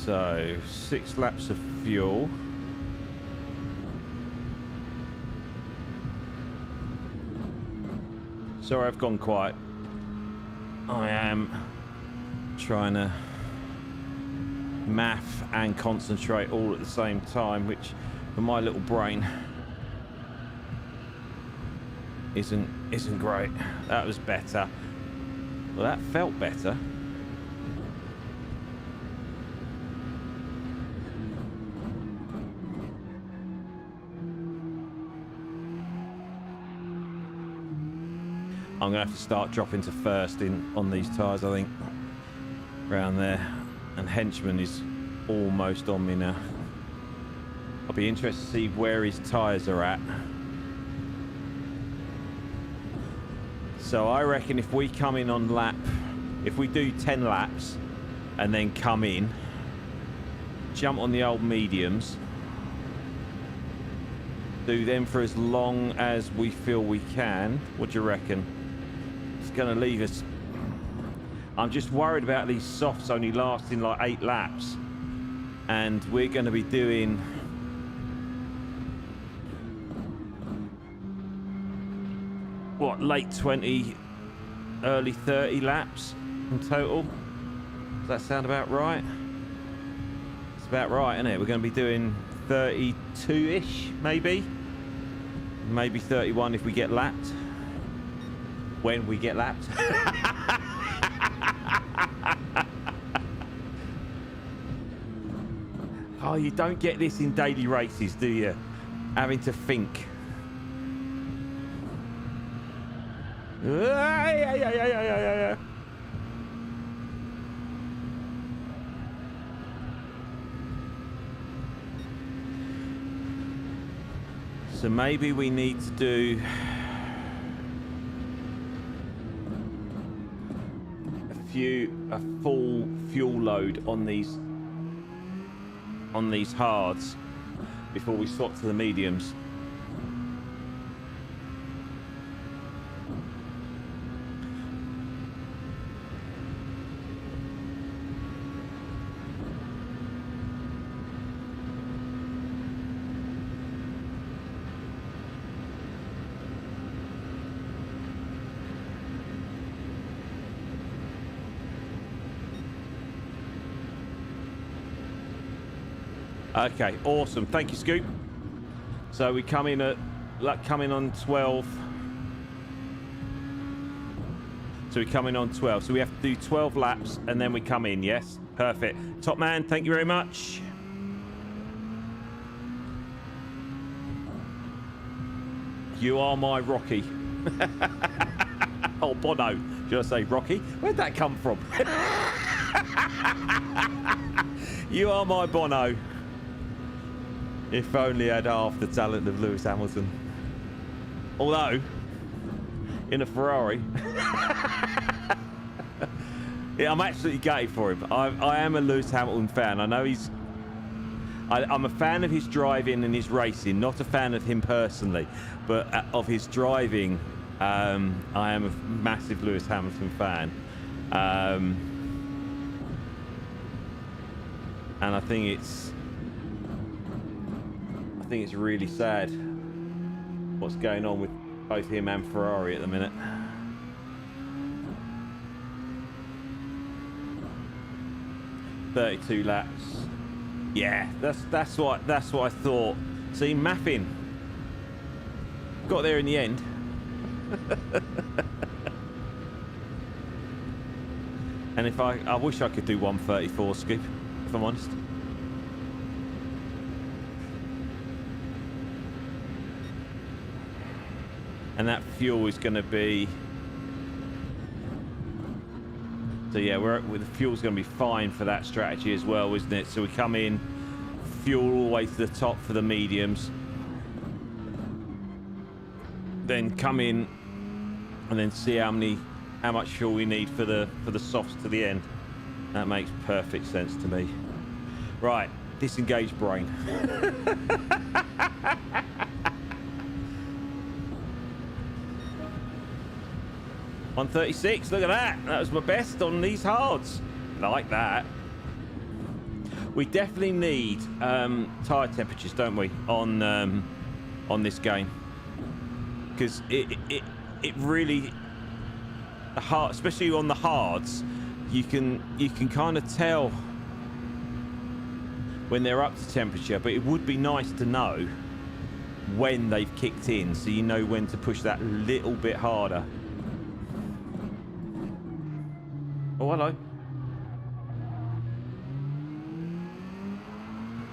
So 6 laps of fuel. Sorry, I've gone quiet. I am trying to math and concentrate all at the same time, which for my little brain isn't great. That was better. Well, that felt better. I'm gonna have to start dropping to first on these tyres, I think. Around there. And Henchman is almost on me now. I'll be interested to see where his tyres are at. So I reckon if we come in on lap, if we do 10 laps and then come in, jump on the old mediums, do them for as long as we feel we can. What do you reckon? It's going to leave us. I'm just worried about these softs only lasting like 8 laps, and we're going to be doing what, late 20, early 30 laps in total. Does that sound about right? It's about right, isn't it? We're going to be doing 32-ish, maybe 31 if we get lapped. When we get lapped. Oh, you don't get this in daily races, do you? Having to think. So maybe we need to do a full fuel load on these hards before we swap to the mediums. Okay, awesome. Thank you, Scoop. So we come in at, like, coming on 12. So we come in on 12. So we have to do 12 laps and then we come in, yes? Perfect. Top man, thank you very much. You are my Rocky. Oh, Bono. Should I say Rocky? Where'd that come from? You are my Bono. If only I had half the talent of Lewis Hamilton. Although, in a Ferrari... yeah, I'm absolutely gutted for him. I am a Lewis Hamilton fan. I know he's... I'm a fan of his driving and his racing, not a fan of him personally, but of his driving, I am a massive Lewis Hamilton fan. And I think it's really sad what's going on with both him and Ferrari at the minute. "32 laps." Yeah, that's what I thought. See, mapping. Got there in the end. And if I wish I could do 134, Scoop, if I'm honest. And that fuel is going to be... So yeah, the fuel's going to be fine for that strategy as well, isn't it? So we come in, fuel all the way to the top for the mediums. Then come in and then see how much fuel we need for the softs to the end. That makes perfect sense to me. Right, disengage brain. 136, look at that. That was my best on these hards. Like that. We definitely need tyre temperatures, don't we, on this game? Because it really, especially on the hards, you can kind of tell when they're up to temperature. But it would be nice to know when they've kicked in, so you know when to push that little bit harder. Oh, hello.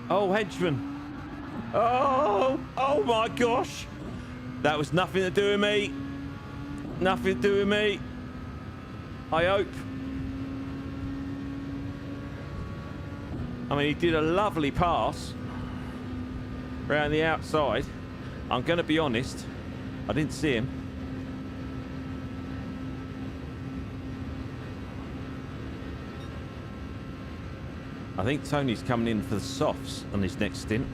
Oh, henchman. Oh my gosh. That was nothing to do with me. Nothing to do with me. I hope. I mean, he did a lovely pass around the outside. I'm going to be honest. I didn't see him. I think Tony's coming in for the softs on his next stint.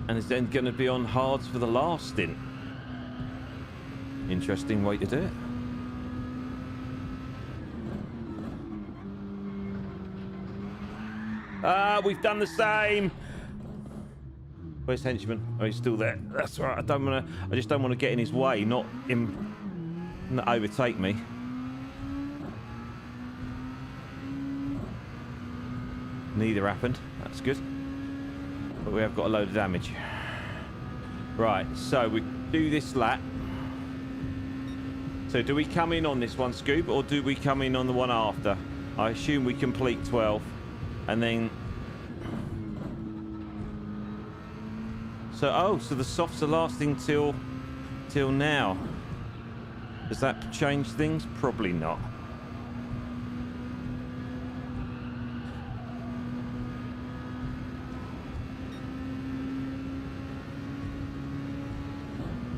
And is then going to be on hards for the last stint. Interesting way to do it. We've done the same. Where's henchman? Oh, he's still there. That's right. I just don't want to get in his way, not overtake me. Neither happened. That's good. But we have got a load of damage. Right, so we do this lap. So do we come in on this one, Scoop, or do we come in on the one after? I assume we complete 12 and then... So the softs are lasting till now. Does that change things? Probably not.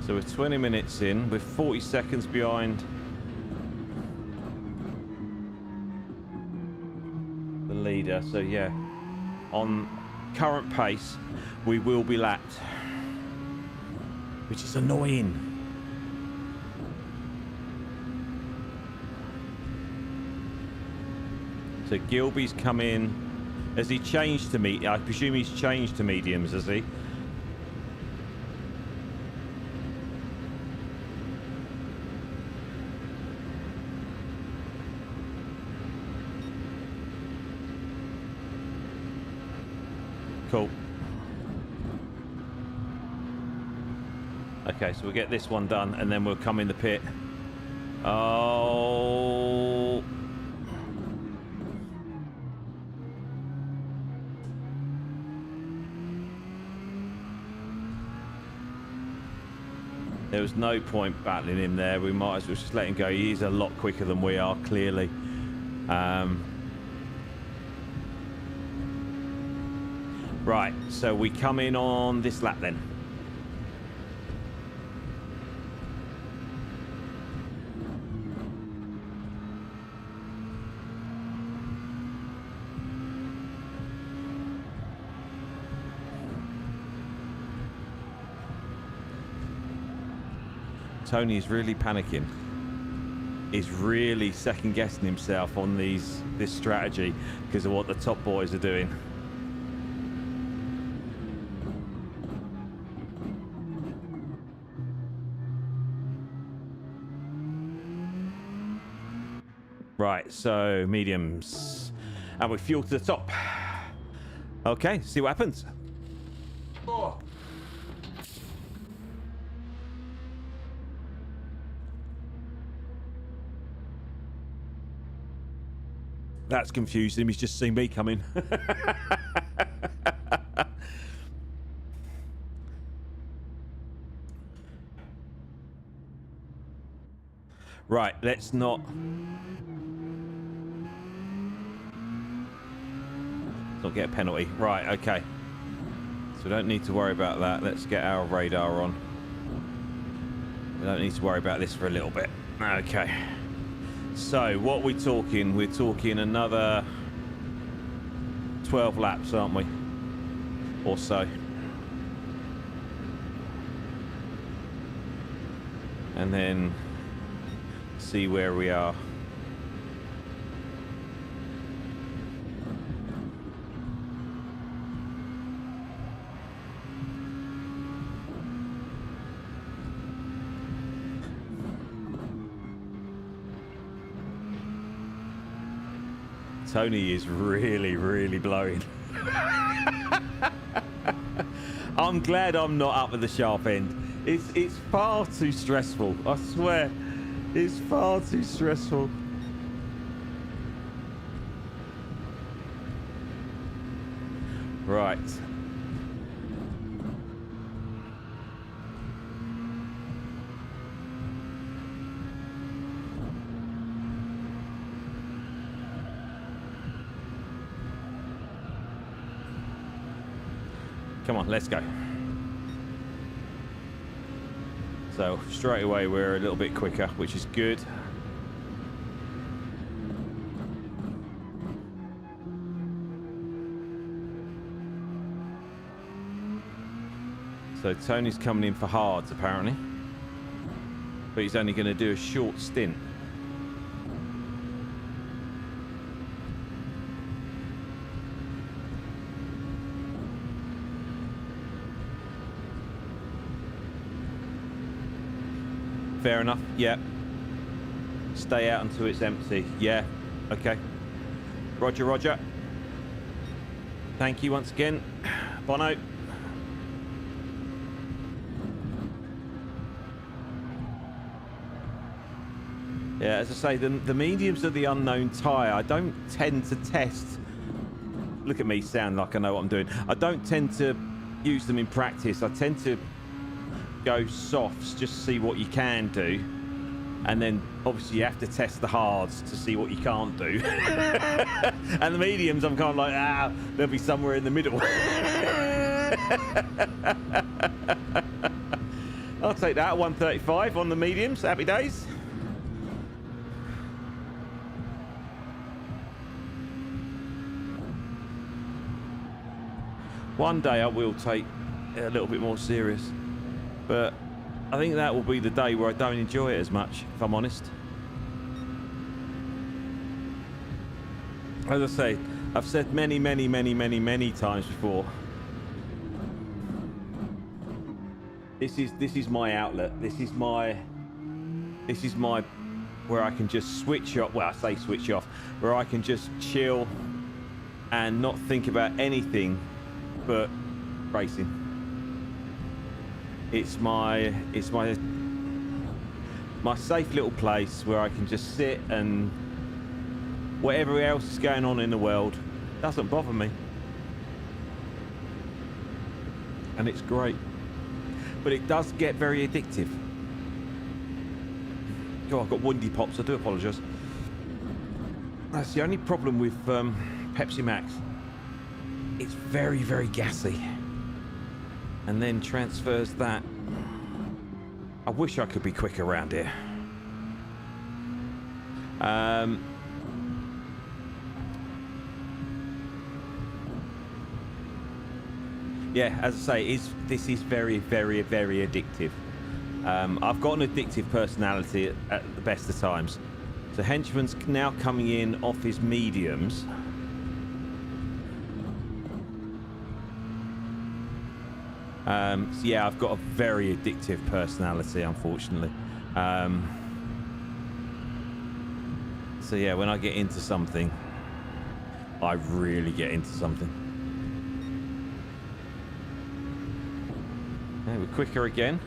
So we're 20 minutes in, we're 40 seconds behind the leader. So yeah, on current pace, we will be lapped, which is annoying. So Gilby's come in. Has he changed to me? I presume he's changed to mediums, has he? Cool. Okay, so we'll get this one done and then we'll come in the pit. Oh. There was no point battling him there. We might as well just let him go. He is a lot quicker than we are, clearly. Right, so we come in on this lap then. Tony's really panicking. He's really second guessing himself on this strategy because of what the top boys are doing. Right, so mediums. And we fuel to the top. Okay, see what happens. Oh. That's confused him. He's just seen me come in. Right, let's not get a penalty. Right, okay. So we don't need to worry about that. Let's get our radar on. We don't need to worry about this for a little bit. Okay. So what are we talking? We're talking another 12 laps, aren't we? Or so. And then see where we are. Tony is really, really blowing. I'm glad I'm not up at the sharp end. It's far too stressful. I swear, it's far too stressful. Right. Come on, let's go. So straight away we're a little bit quicker, which is good. So Tony's coming in for hards apparently, but he's only going to do a short stint. Fair enough, yeah. Stay out until it's empty. Yeah, okay. Roger, roger. Thank you once again. Bono. Yeah, as I say, the mediums are the unknown tyre. I don't tend to test... Look at me, sound like I know what I'm doing. I don't tend to use them in practice. I tend to go softs, just see what you can do, and then obviously you have to test the hards to see what you can't do. And the mediums, I'm kind of like, they'll be somewhere in the middle. I'll take that, 135 on the mediums. Happy days. One day I will take it a little bit more serious. But I think that will be the day where I don't enjoy it as much, if I'm honest. As I say, I've said many times before. This is my outlet. This is my where I can just switch off. Well, I say switch off, where I can just chill and not think about anything but racing. It's my safe little place where I can just sit and whatever else is going on in the world doesn't bother me. And it's great. But it does get very addictive. Oh, I've got windy pops, I do apologise. That's the only problem with Pepsi Max. It's very, very gassy. And then transfers that. I wish I could be quick around here. Yeah, as I say, this is very, very, very addictive. I've got an addictive personality at the best of times. So Henchman's now coming in off his mediums. So yeah, I've got a very addictive personality, unfortunately. So yeah, when I get into something, I really get into something. Okay, we're quicker again.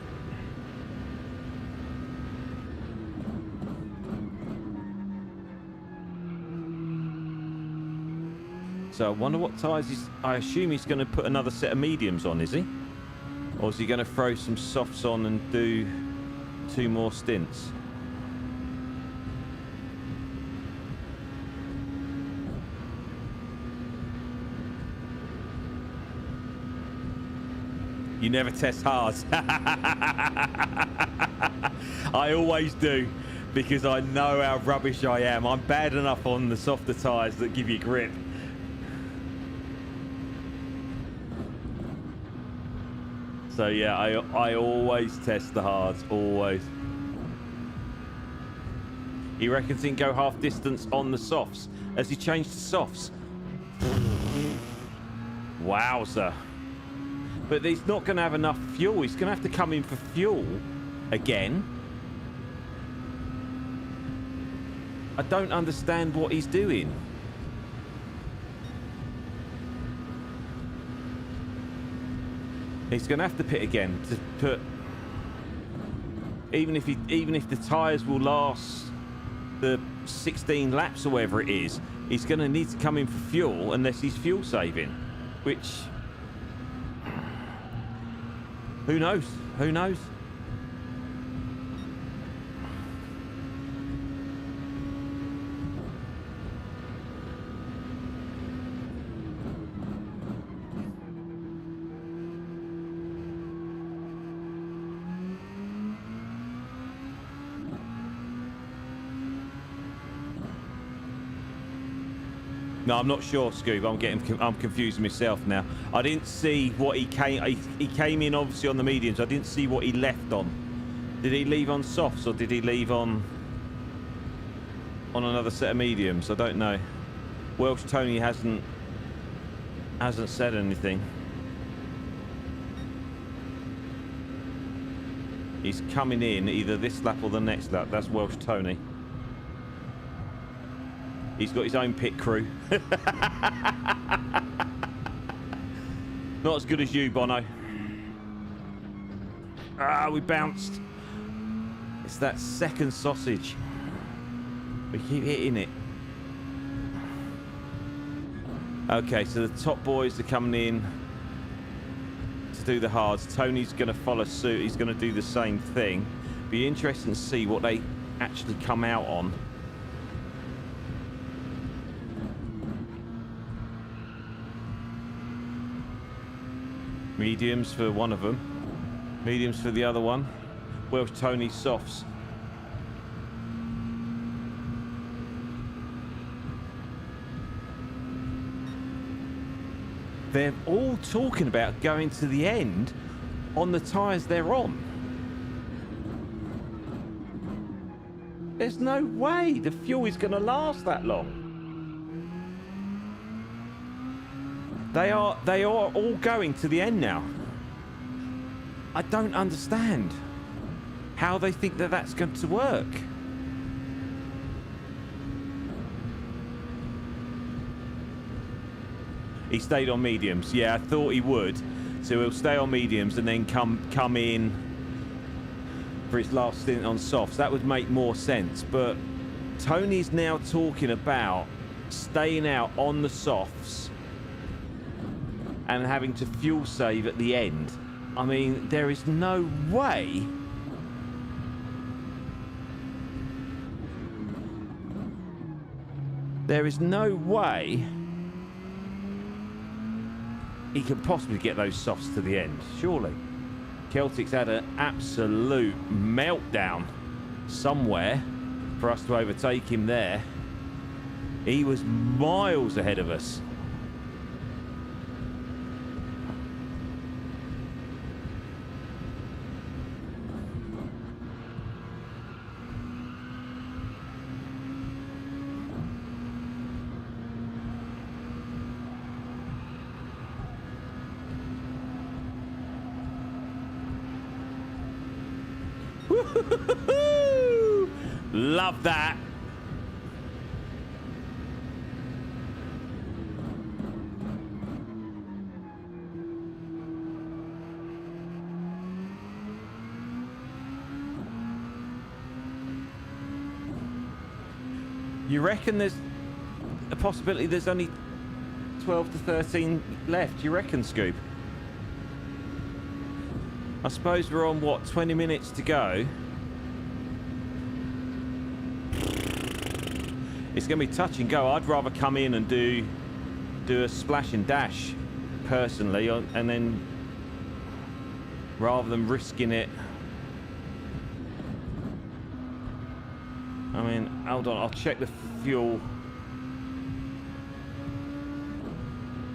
So I wonder what tyres he's... I assume he's going to put another set of mediums on, is he? Or is he going to throw some softs on and do 2 more stints? You never test hard. I always do, because I know how rubbish I am. I'm bad enough on the softer tyres that give you grip. So yeah, I always test the hards, always. He reckons he can go half distance on the softs. Has he changed to softs? Wowzer. But he's not going to have enough fuel. He's going to have to come in for fuel again. I don't understand what he's doing. He's going to have to pit again to put. Even if the tyres will last the 16 laps or whatever it is, he's going to need to come in for fuel unless he's fuel saving, which who knows? Who knows? No, I'm not sure, Scoob. I'm confusing myself now. I didn't see what he came. He came in obviously on the mediums. I didn't see what he left on. Did he leave on softs or did he leave on another set of mediums? I don't know. Welsh Tony hasn't said anything. He's coming in either this lap or the next lap. That's Welsh Tony. He's got his own pit crew. Not as good as you, Bono. Ah, we bounced. It's that second sausage. We keep hitting it. Okay, so the top boys are coming in to do the hards. Tony's going to follow suit. He's going to do the same thing. Be interesting to see what they actually come out on. Mediums for one of them. Mediums for the other one. Welsh Tony softs. They're all talking about going to the end on the tyres they're on. There's no way the fuel is going to last that long. They are all going to the end now. I don't understand how they think that that's going to work. He stayed on mediums. Yeah, I thought he would. So he'll stay on mediums and then come in for his last stint on softs. That would make more sense. But Tony's now talking about staying out on the softs and having to fuel save at the end. I mean, there is no way he can possibly get those softs to the end, surely. Celtic's had an absolute meltdown somewhere for us to overtake him there. He was miles ahead of us. Love that. You reckon there's a possibility there's only 12 to 13 left? You reckon, Scoop? I suppose we're on, what, 20 minutes to go? It's going to be touch and go. I'd rather come in and do a splash and dash, personally, and then rather than risking it. I mean, hold on, I'll check the fuel.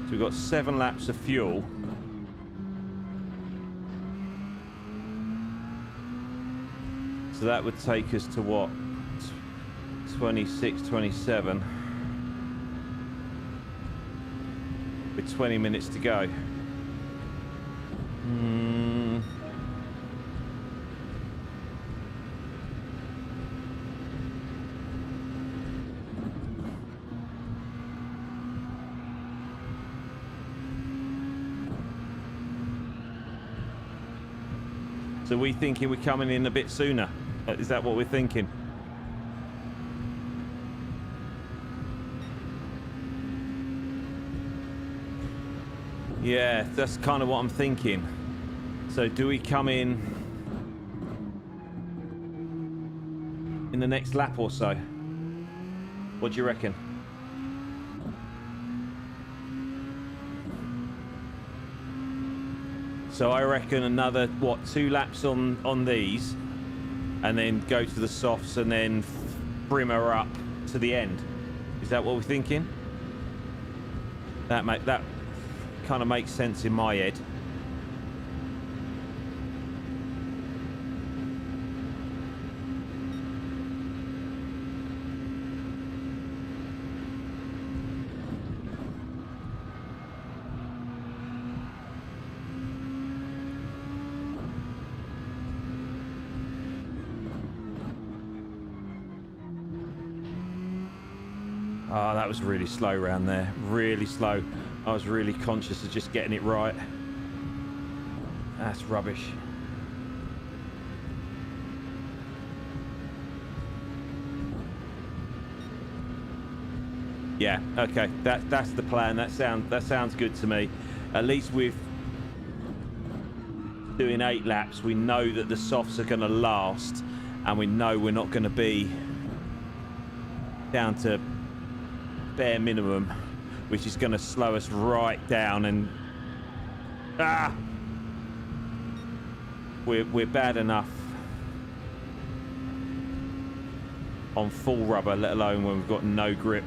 So we've got 7 laps of fuel. So that would take us to what? 26, 27. With 20 minutes to go. So we thinking we're coming in a bit sooner. Is that what we're thinking? Yeah, that's kind of what I'm thinking. So do we come in the next lap or so? What do you reckon? So I reckon another, what, 2 laps on these, and then go to the softs and then brim her up to the end. Is that what we're thinking? That kind of makes sense in my head. Oh, that was really slow around there. Really slow. I was really conscious of just getting it right. That's rubbish. Yeah, okay. That's the plan. That sounds good to me. At least with doing 8 laps, we know that the softs are going to last, and we know we're not going to be down to bare minimum, which is going to slow us right down. And we're bad enough on full rubber, let alone when we've got no grip.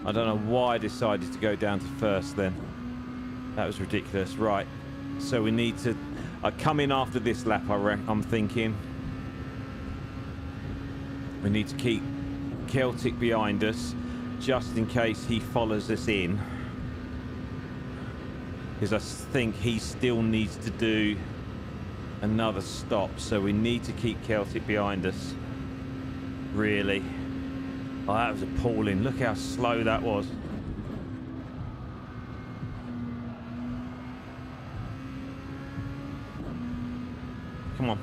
I don't know why I decided to go down to first then. That was ridiculous. Right, so we need to I come in after this lap, I'm thinking. We need to keep Celtic behind us, just in case he follows us in. Because I think he still needs to do another stop, so we need to keep Celtic behind us. Really. Oh, that was appalling. Look how slow that was. Come on.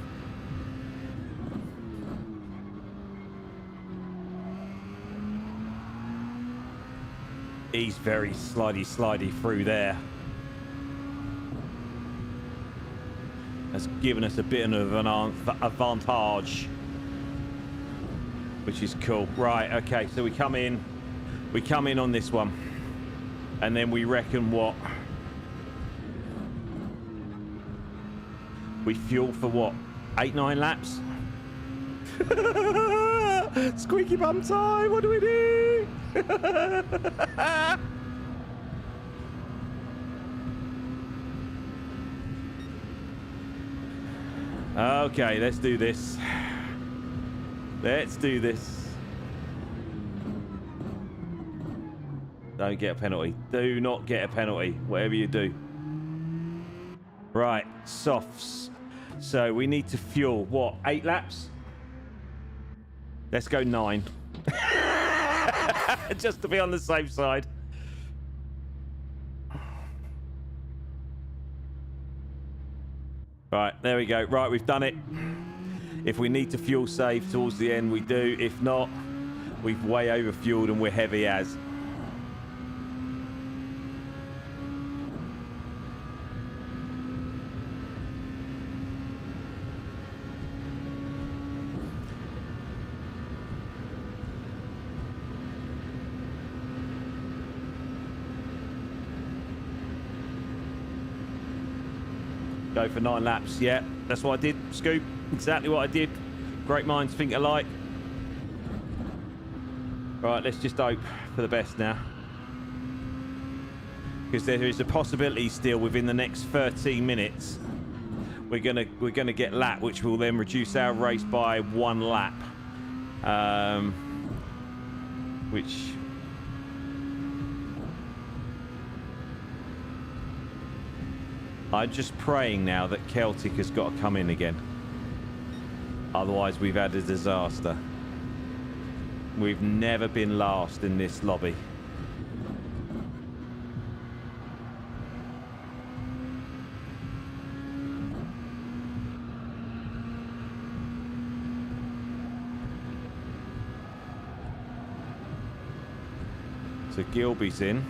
He's very slidey through there. That's given us a bit of an advantage, which is cool. Right, okay, so we come in on this one, and then we reckon what? We fuel for what? 8-9 laps? Squeaky bum time, what do we do? Okay, let's do this. Let's do this. Don't get a penalty. Do not get a penalty, whatever you do. Right, softs. So we need to fuel, what, 8 laps? Let's go 9. Just to be on the safe side. Right, there we go. Right, we've done it. If we need to fuel save towards the end, we do. If not, we've way overfueled and we're heavy as. Go for 9 laps. Yeah, that's what I did, Scoop. Exactly what I did. Great minds think alike. Right, let's just hope for the best now, because there is a possibility still within the next 13 minutes we're gonna get lap, which will then reduce our race by 1 lap, which I'm just praying now that Celtic has got to come in again. Otherwise, we've had a disaster. We've never been last in this lobby. So Gilby's in.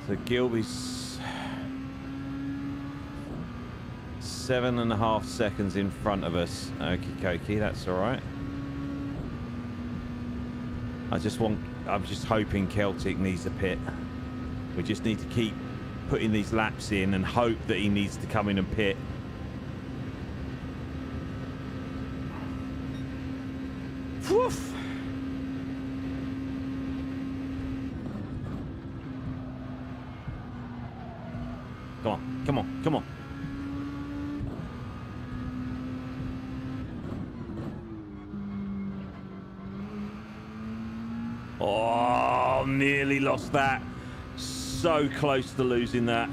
So Gilby's 7.5 seconds in front of us. Okie dokie, that's all right. I'm just hoping Celtic needs a pit. We just need to keep putting these laps in and hope that he needs to come in and pit. Woof. Come on, come on, come on. Oh, nearly lost that. So close to losing that.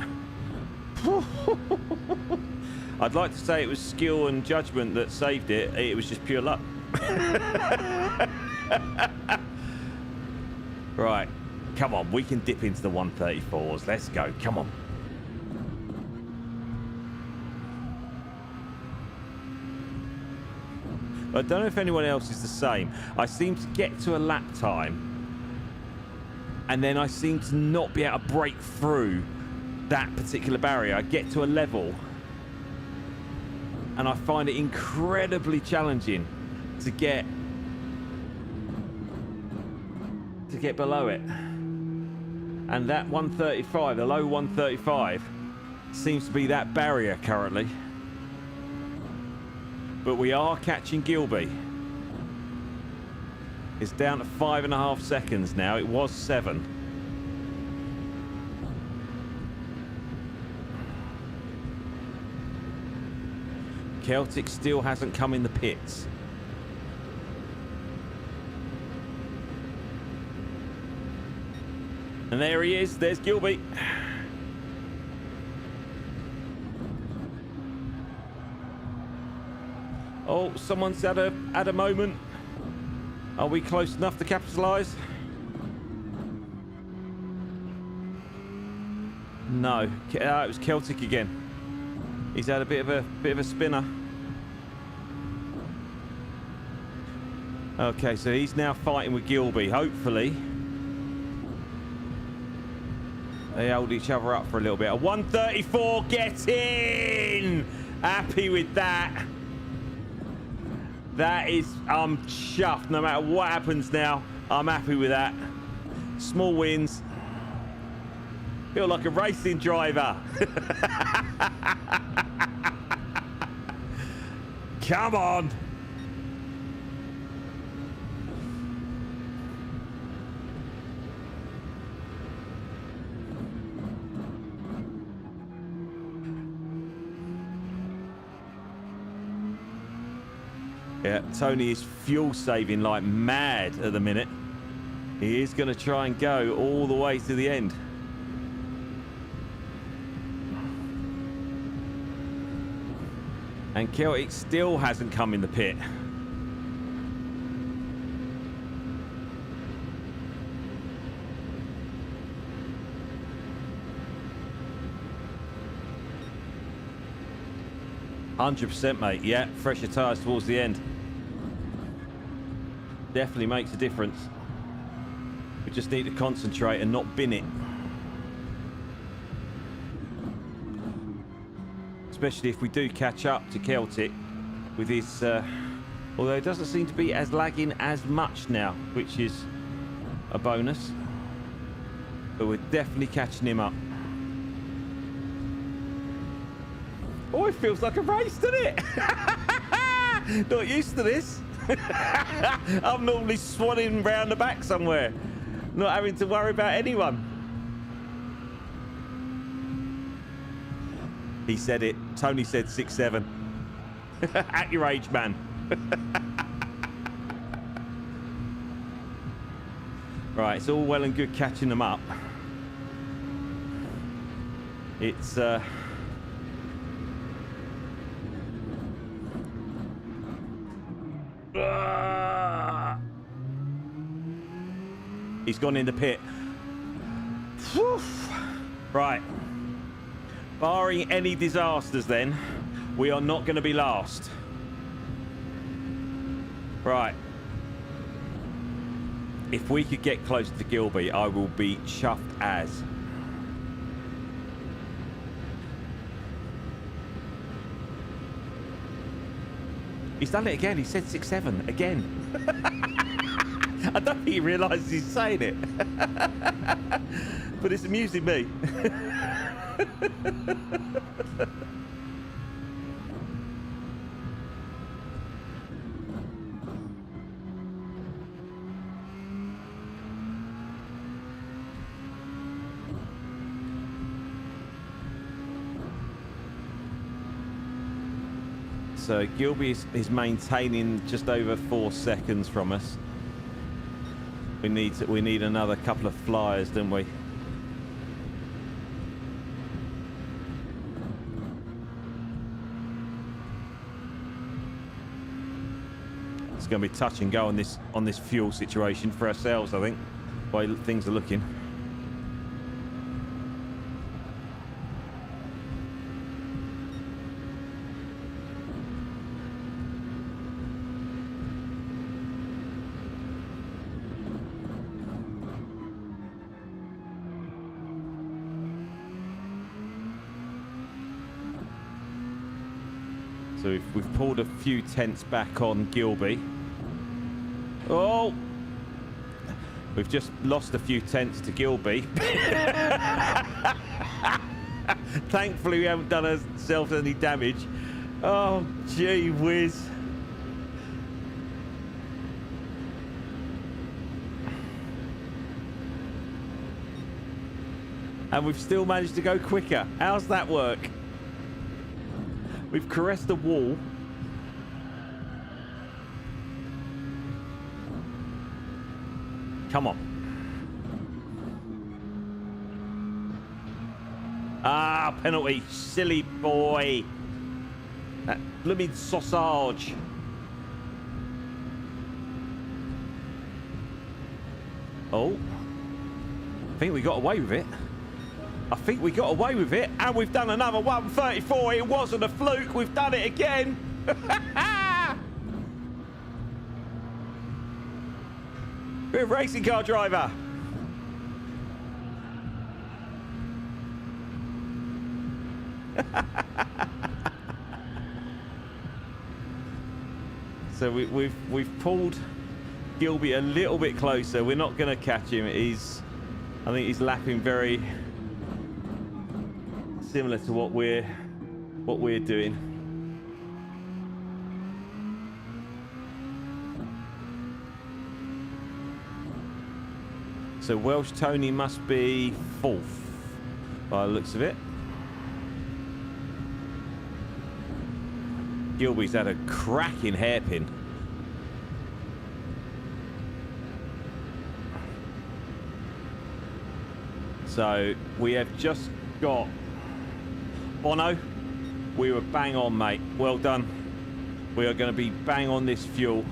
I'd like to say it was skill and judgment that saved it. It was just pure luck. Right, come on, we can dip into the 134s. Let's go, come on. I don't know if anyone else is the same. I seem to get to a lap time and then I seem to not be able to break through that particular barrier. I get to a level and I find it incredibly challenging to get below it. And that 135, the low 135, seems to be that barrier currently. But we are catching Gilby. It's down to 5.5 seconds now. It was 7. Celtic still hasn't come in the pits. And there he is. There's Gilby. Oh, someone's had a moment. Are we close enough to capitalise? No, it was Celtic again. He's had a bit of a spinner. Okay, so he's now fighting with Gilby. Hopefully, they hold each other up for a little bit. A 134, get in! Happy with that. That is, I'm chuffed. No matter what happens now, I'm happy with that. Small wins. Feel like a racing driver. Come on. Yeah, Tony is fuel saving like mad at the minute. He is going to try and go all the way to the end. And Celtic still hasn't come in the pit. %, mate. Yeah, fresher tyres towards the end. Definitely makes a difference. We just need to concentrate and not bin it. Especially if we do catch up to Celtic with his... although it doesn't seem to be as lagging as much now, which is a bonus. But we're definitely catching him up. Oh, it feels like a race, doesn't it? Not used to this. I'm normally swanning round the back somewhere, not having to worry about anyone. He said it. Tony said 6-7. At your age, man. Right, it's all well and good catching them up. It's He's gone in the pit. Whew. Right. Barring any disasters then, we are not going to be last. Right. If we could get close to Gilby, I will be chuffed as. He's done it again. He said 6.7 again. I don't think he realises he's saying it. But it's amusing me. So Gilby is maintaining just over 4 seconds from us. We need another couple of flyers, don't we? It's going to be touch and go on this fuel situation for ourselves, I think, the way things are looking. So we've pulled a few tenths back on Gilby. Oh! We've just lost a few tenths to Gilby. Thankfully, we haven't done ourselves any damage. Oh, gee whiz. And we've still managed to go quicker. How's that work? We've caressed the wall. Come on. Ah, penalty. Silly boy. That blooming sausage. Oh. I think we got away with it. I think we got away with it, and we've done another 134. It wasn't a fluke. We've done it again. We're a racing car driver. So we've pulled Gilby a little bit closer. We're not going to catch him. I think he's lapping very similar to what we're doing. So Welsh Tony must be 4th by the looks of it. Gilby's had a cracking hairpin. So we have just got Bono. We were bang on, mate. Well done. We are going to be bang on this fuel.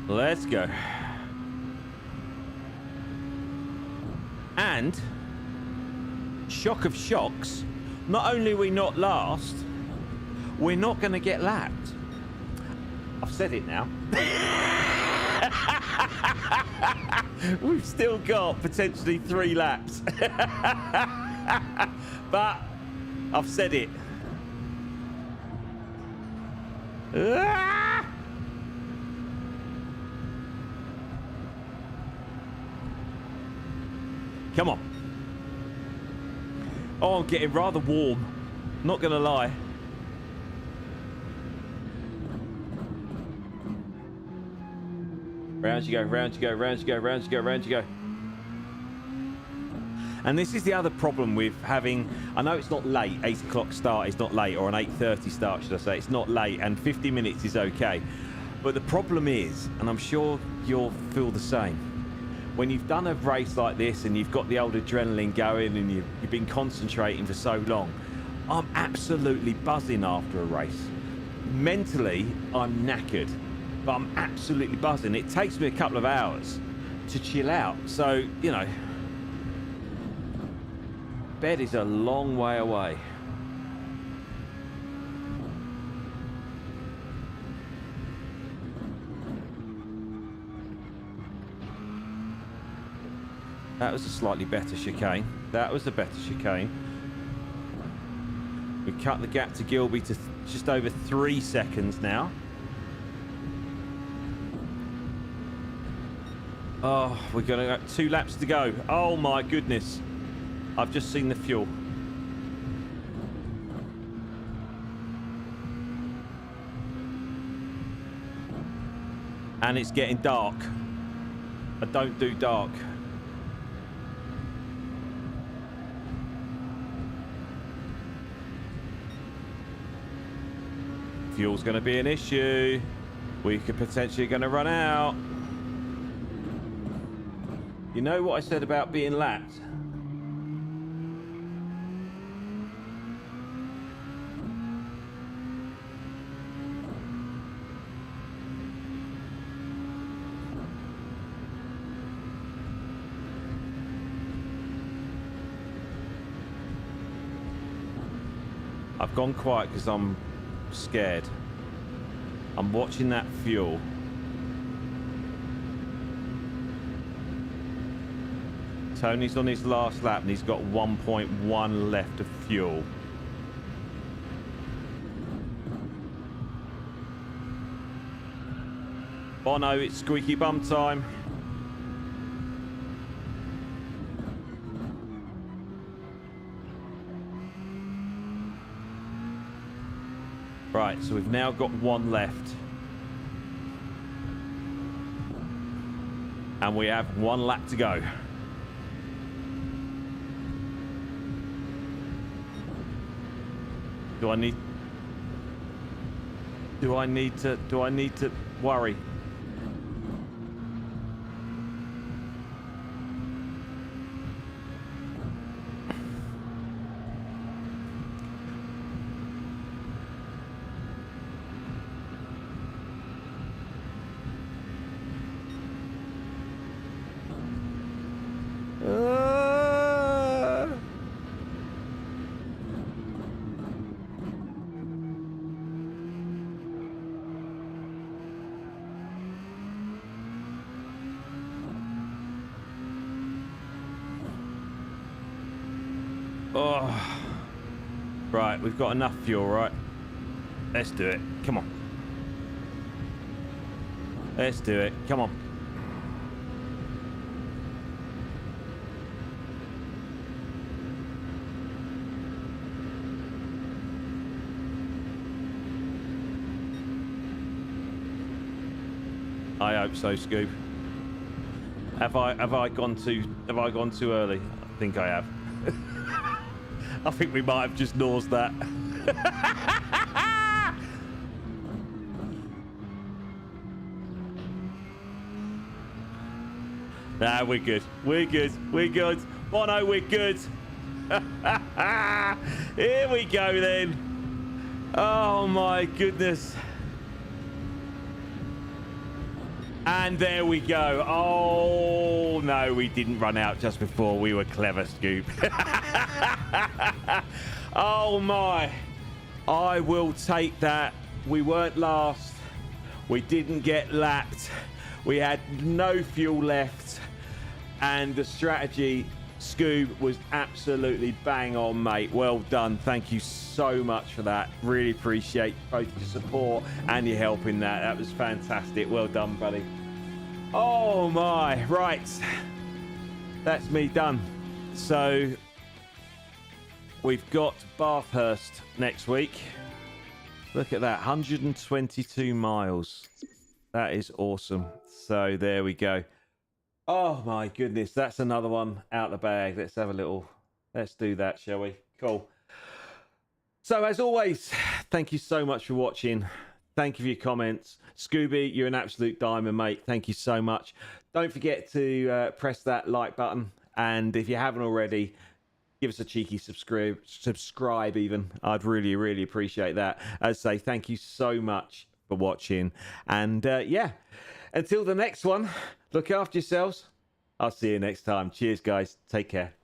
Let's go. And shock of shocks, not only are we not last, we're not going to get lapped. I've said it now. We've still got potentially 3 laps. But I've said it. Come on. Oh, I'm getting rather warm. Not going to lie. Round you go, round you go, round you go, round you go, round you go. And this is the other problem with having, I know it's not late, 8 o'clock start is not late, or an 8:30 start, should I say. It's not late, and 50 minutes is okay. But the problem is, and I'm sure you'll feel the same, when you've done a race like this and you've got the old adrenaline going and you've been concentrating for so long, I'm absolutely buzzing after a race. Mentally, I'm knackered, but I'm absolutely buzzing. It takes me a couple of hours to chill out. So, you know, bed is a long way away. That was a slightly better chicane. That was a better chicane. We cut the gap to Gilby to just over 3 seconds now. Oh, we're going to have 2 laps to go. Oh my goodness. I've just seen the fuel. And it's getting dark. I don't do dark. Fuel's going to be an issue. We could potentially going to run out. You know what I said about being lapped? I've gone quiet because I'm scared. I'm watching that fuel. Tony's on his last lap and he's got 1.1 left of fuel. Bono, it's squeaky bum time. Right, so we've now got 1 left. And we have 1 lap to go. Do I need to worry? Oh, right, we've got enough fuel, right? Let's do it. Come on. Let's do it. Come on. I hope so, Scoob. Have I gone too early? I think I have. I think we might have just nosed that. Nah, we're good. We're good. We're good. Bono, we're good. Here we go then. Oh my goodness. And there we go. Oh, no, we didn't run out just before. We were clever, Scoop. Oh, my. I will take that. We weren't last. We didn't get lapped. We had no fuel left. And the strategy, Scoob, was absolutely bang on, mate. Well done. Thank you so much for that. Really appreciate both your support and your help in that. That was fantastic. Well done, buddy. Oh my, right. That's me done. So we've got Bathurst next week. Look at that, 122 miles. That is awesome. So there we go. Oh my goodness, that's another one out the bag. Let's do that, shall we? Cool. So as always, thank you so much for watching. Thank you for your comments. Scooby, you're an absolute diamond, mate. Thank you so much. Don't forget to press that like button. And if you haven't already, give us a cheeky subscribe even. I'd really, really appreciate that. As I say, thank you so much for watching. And yeah, until the next one, look after yourselves. I'll see you next time. Cheers, guys. Take care.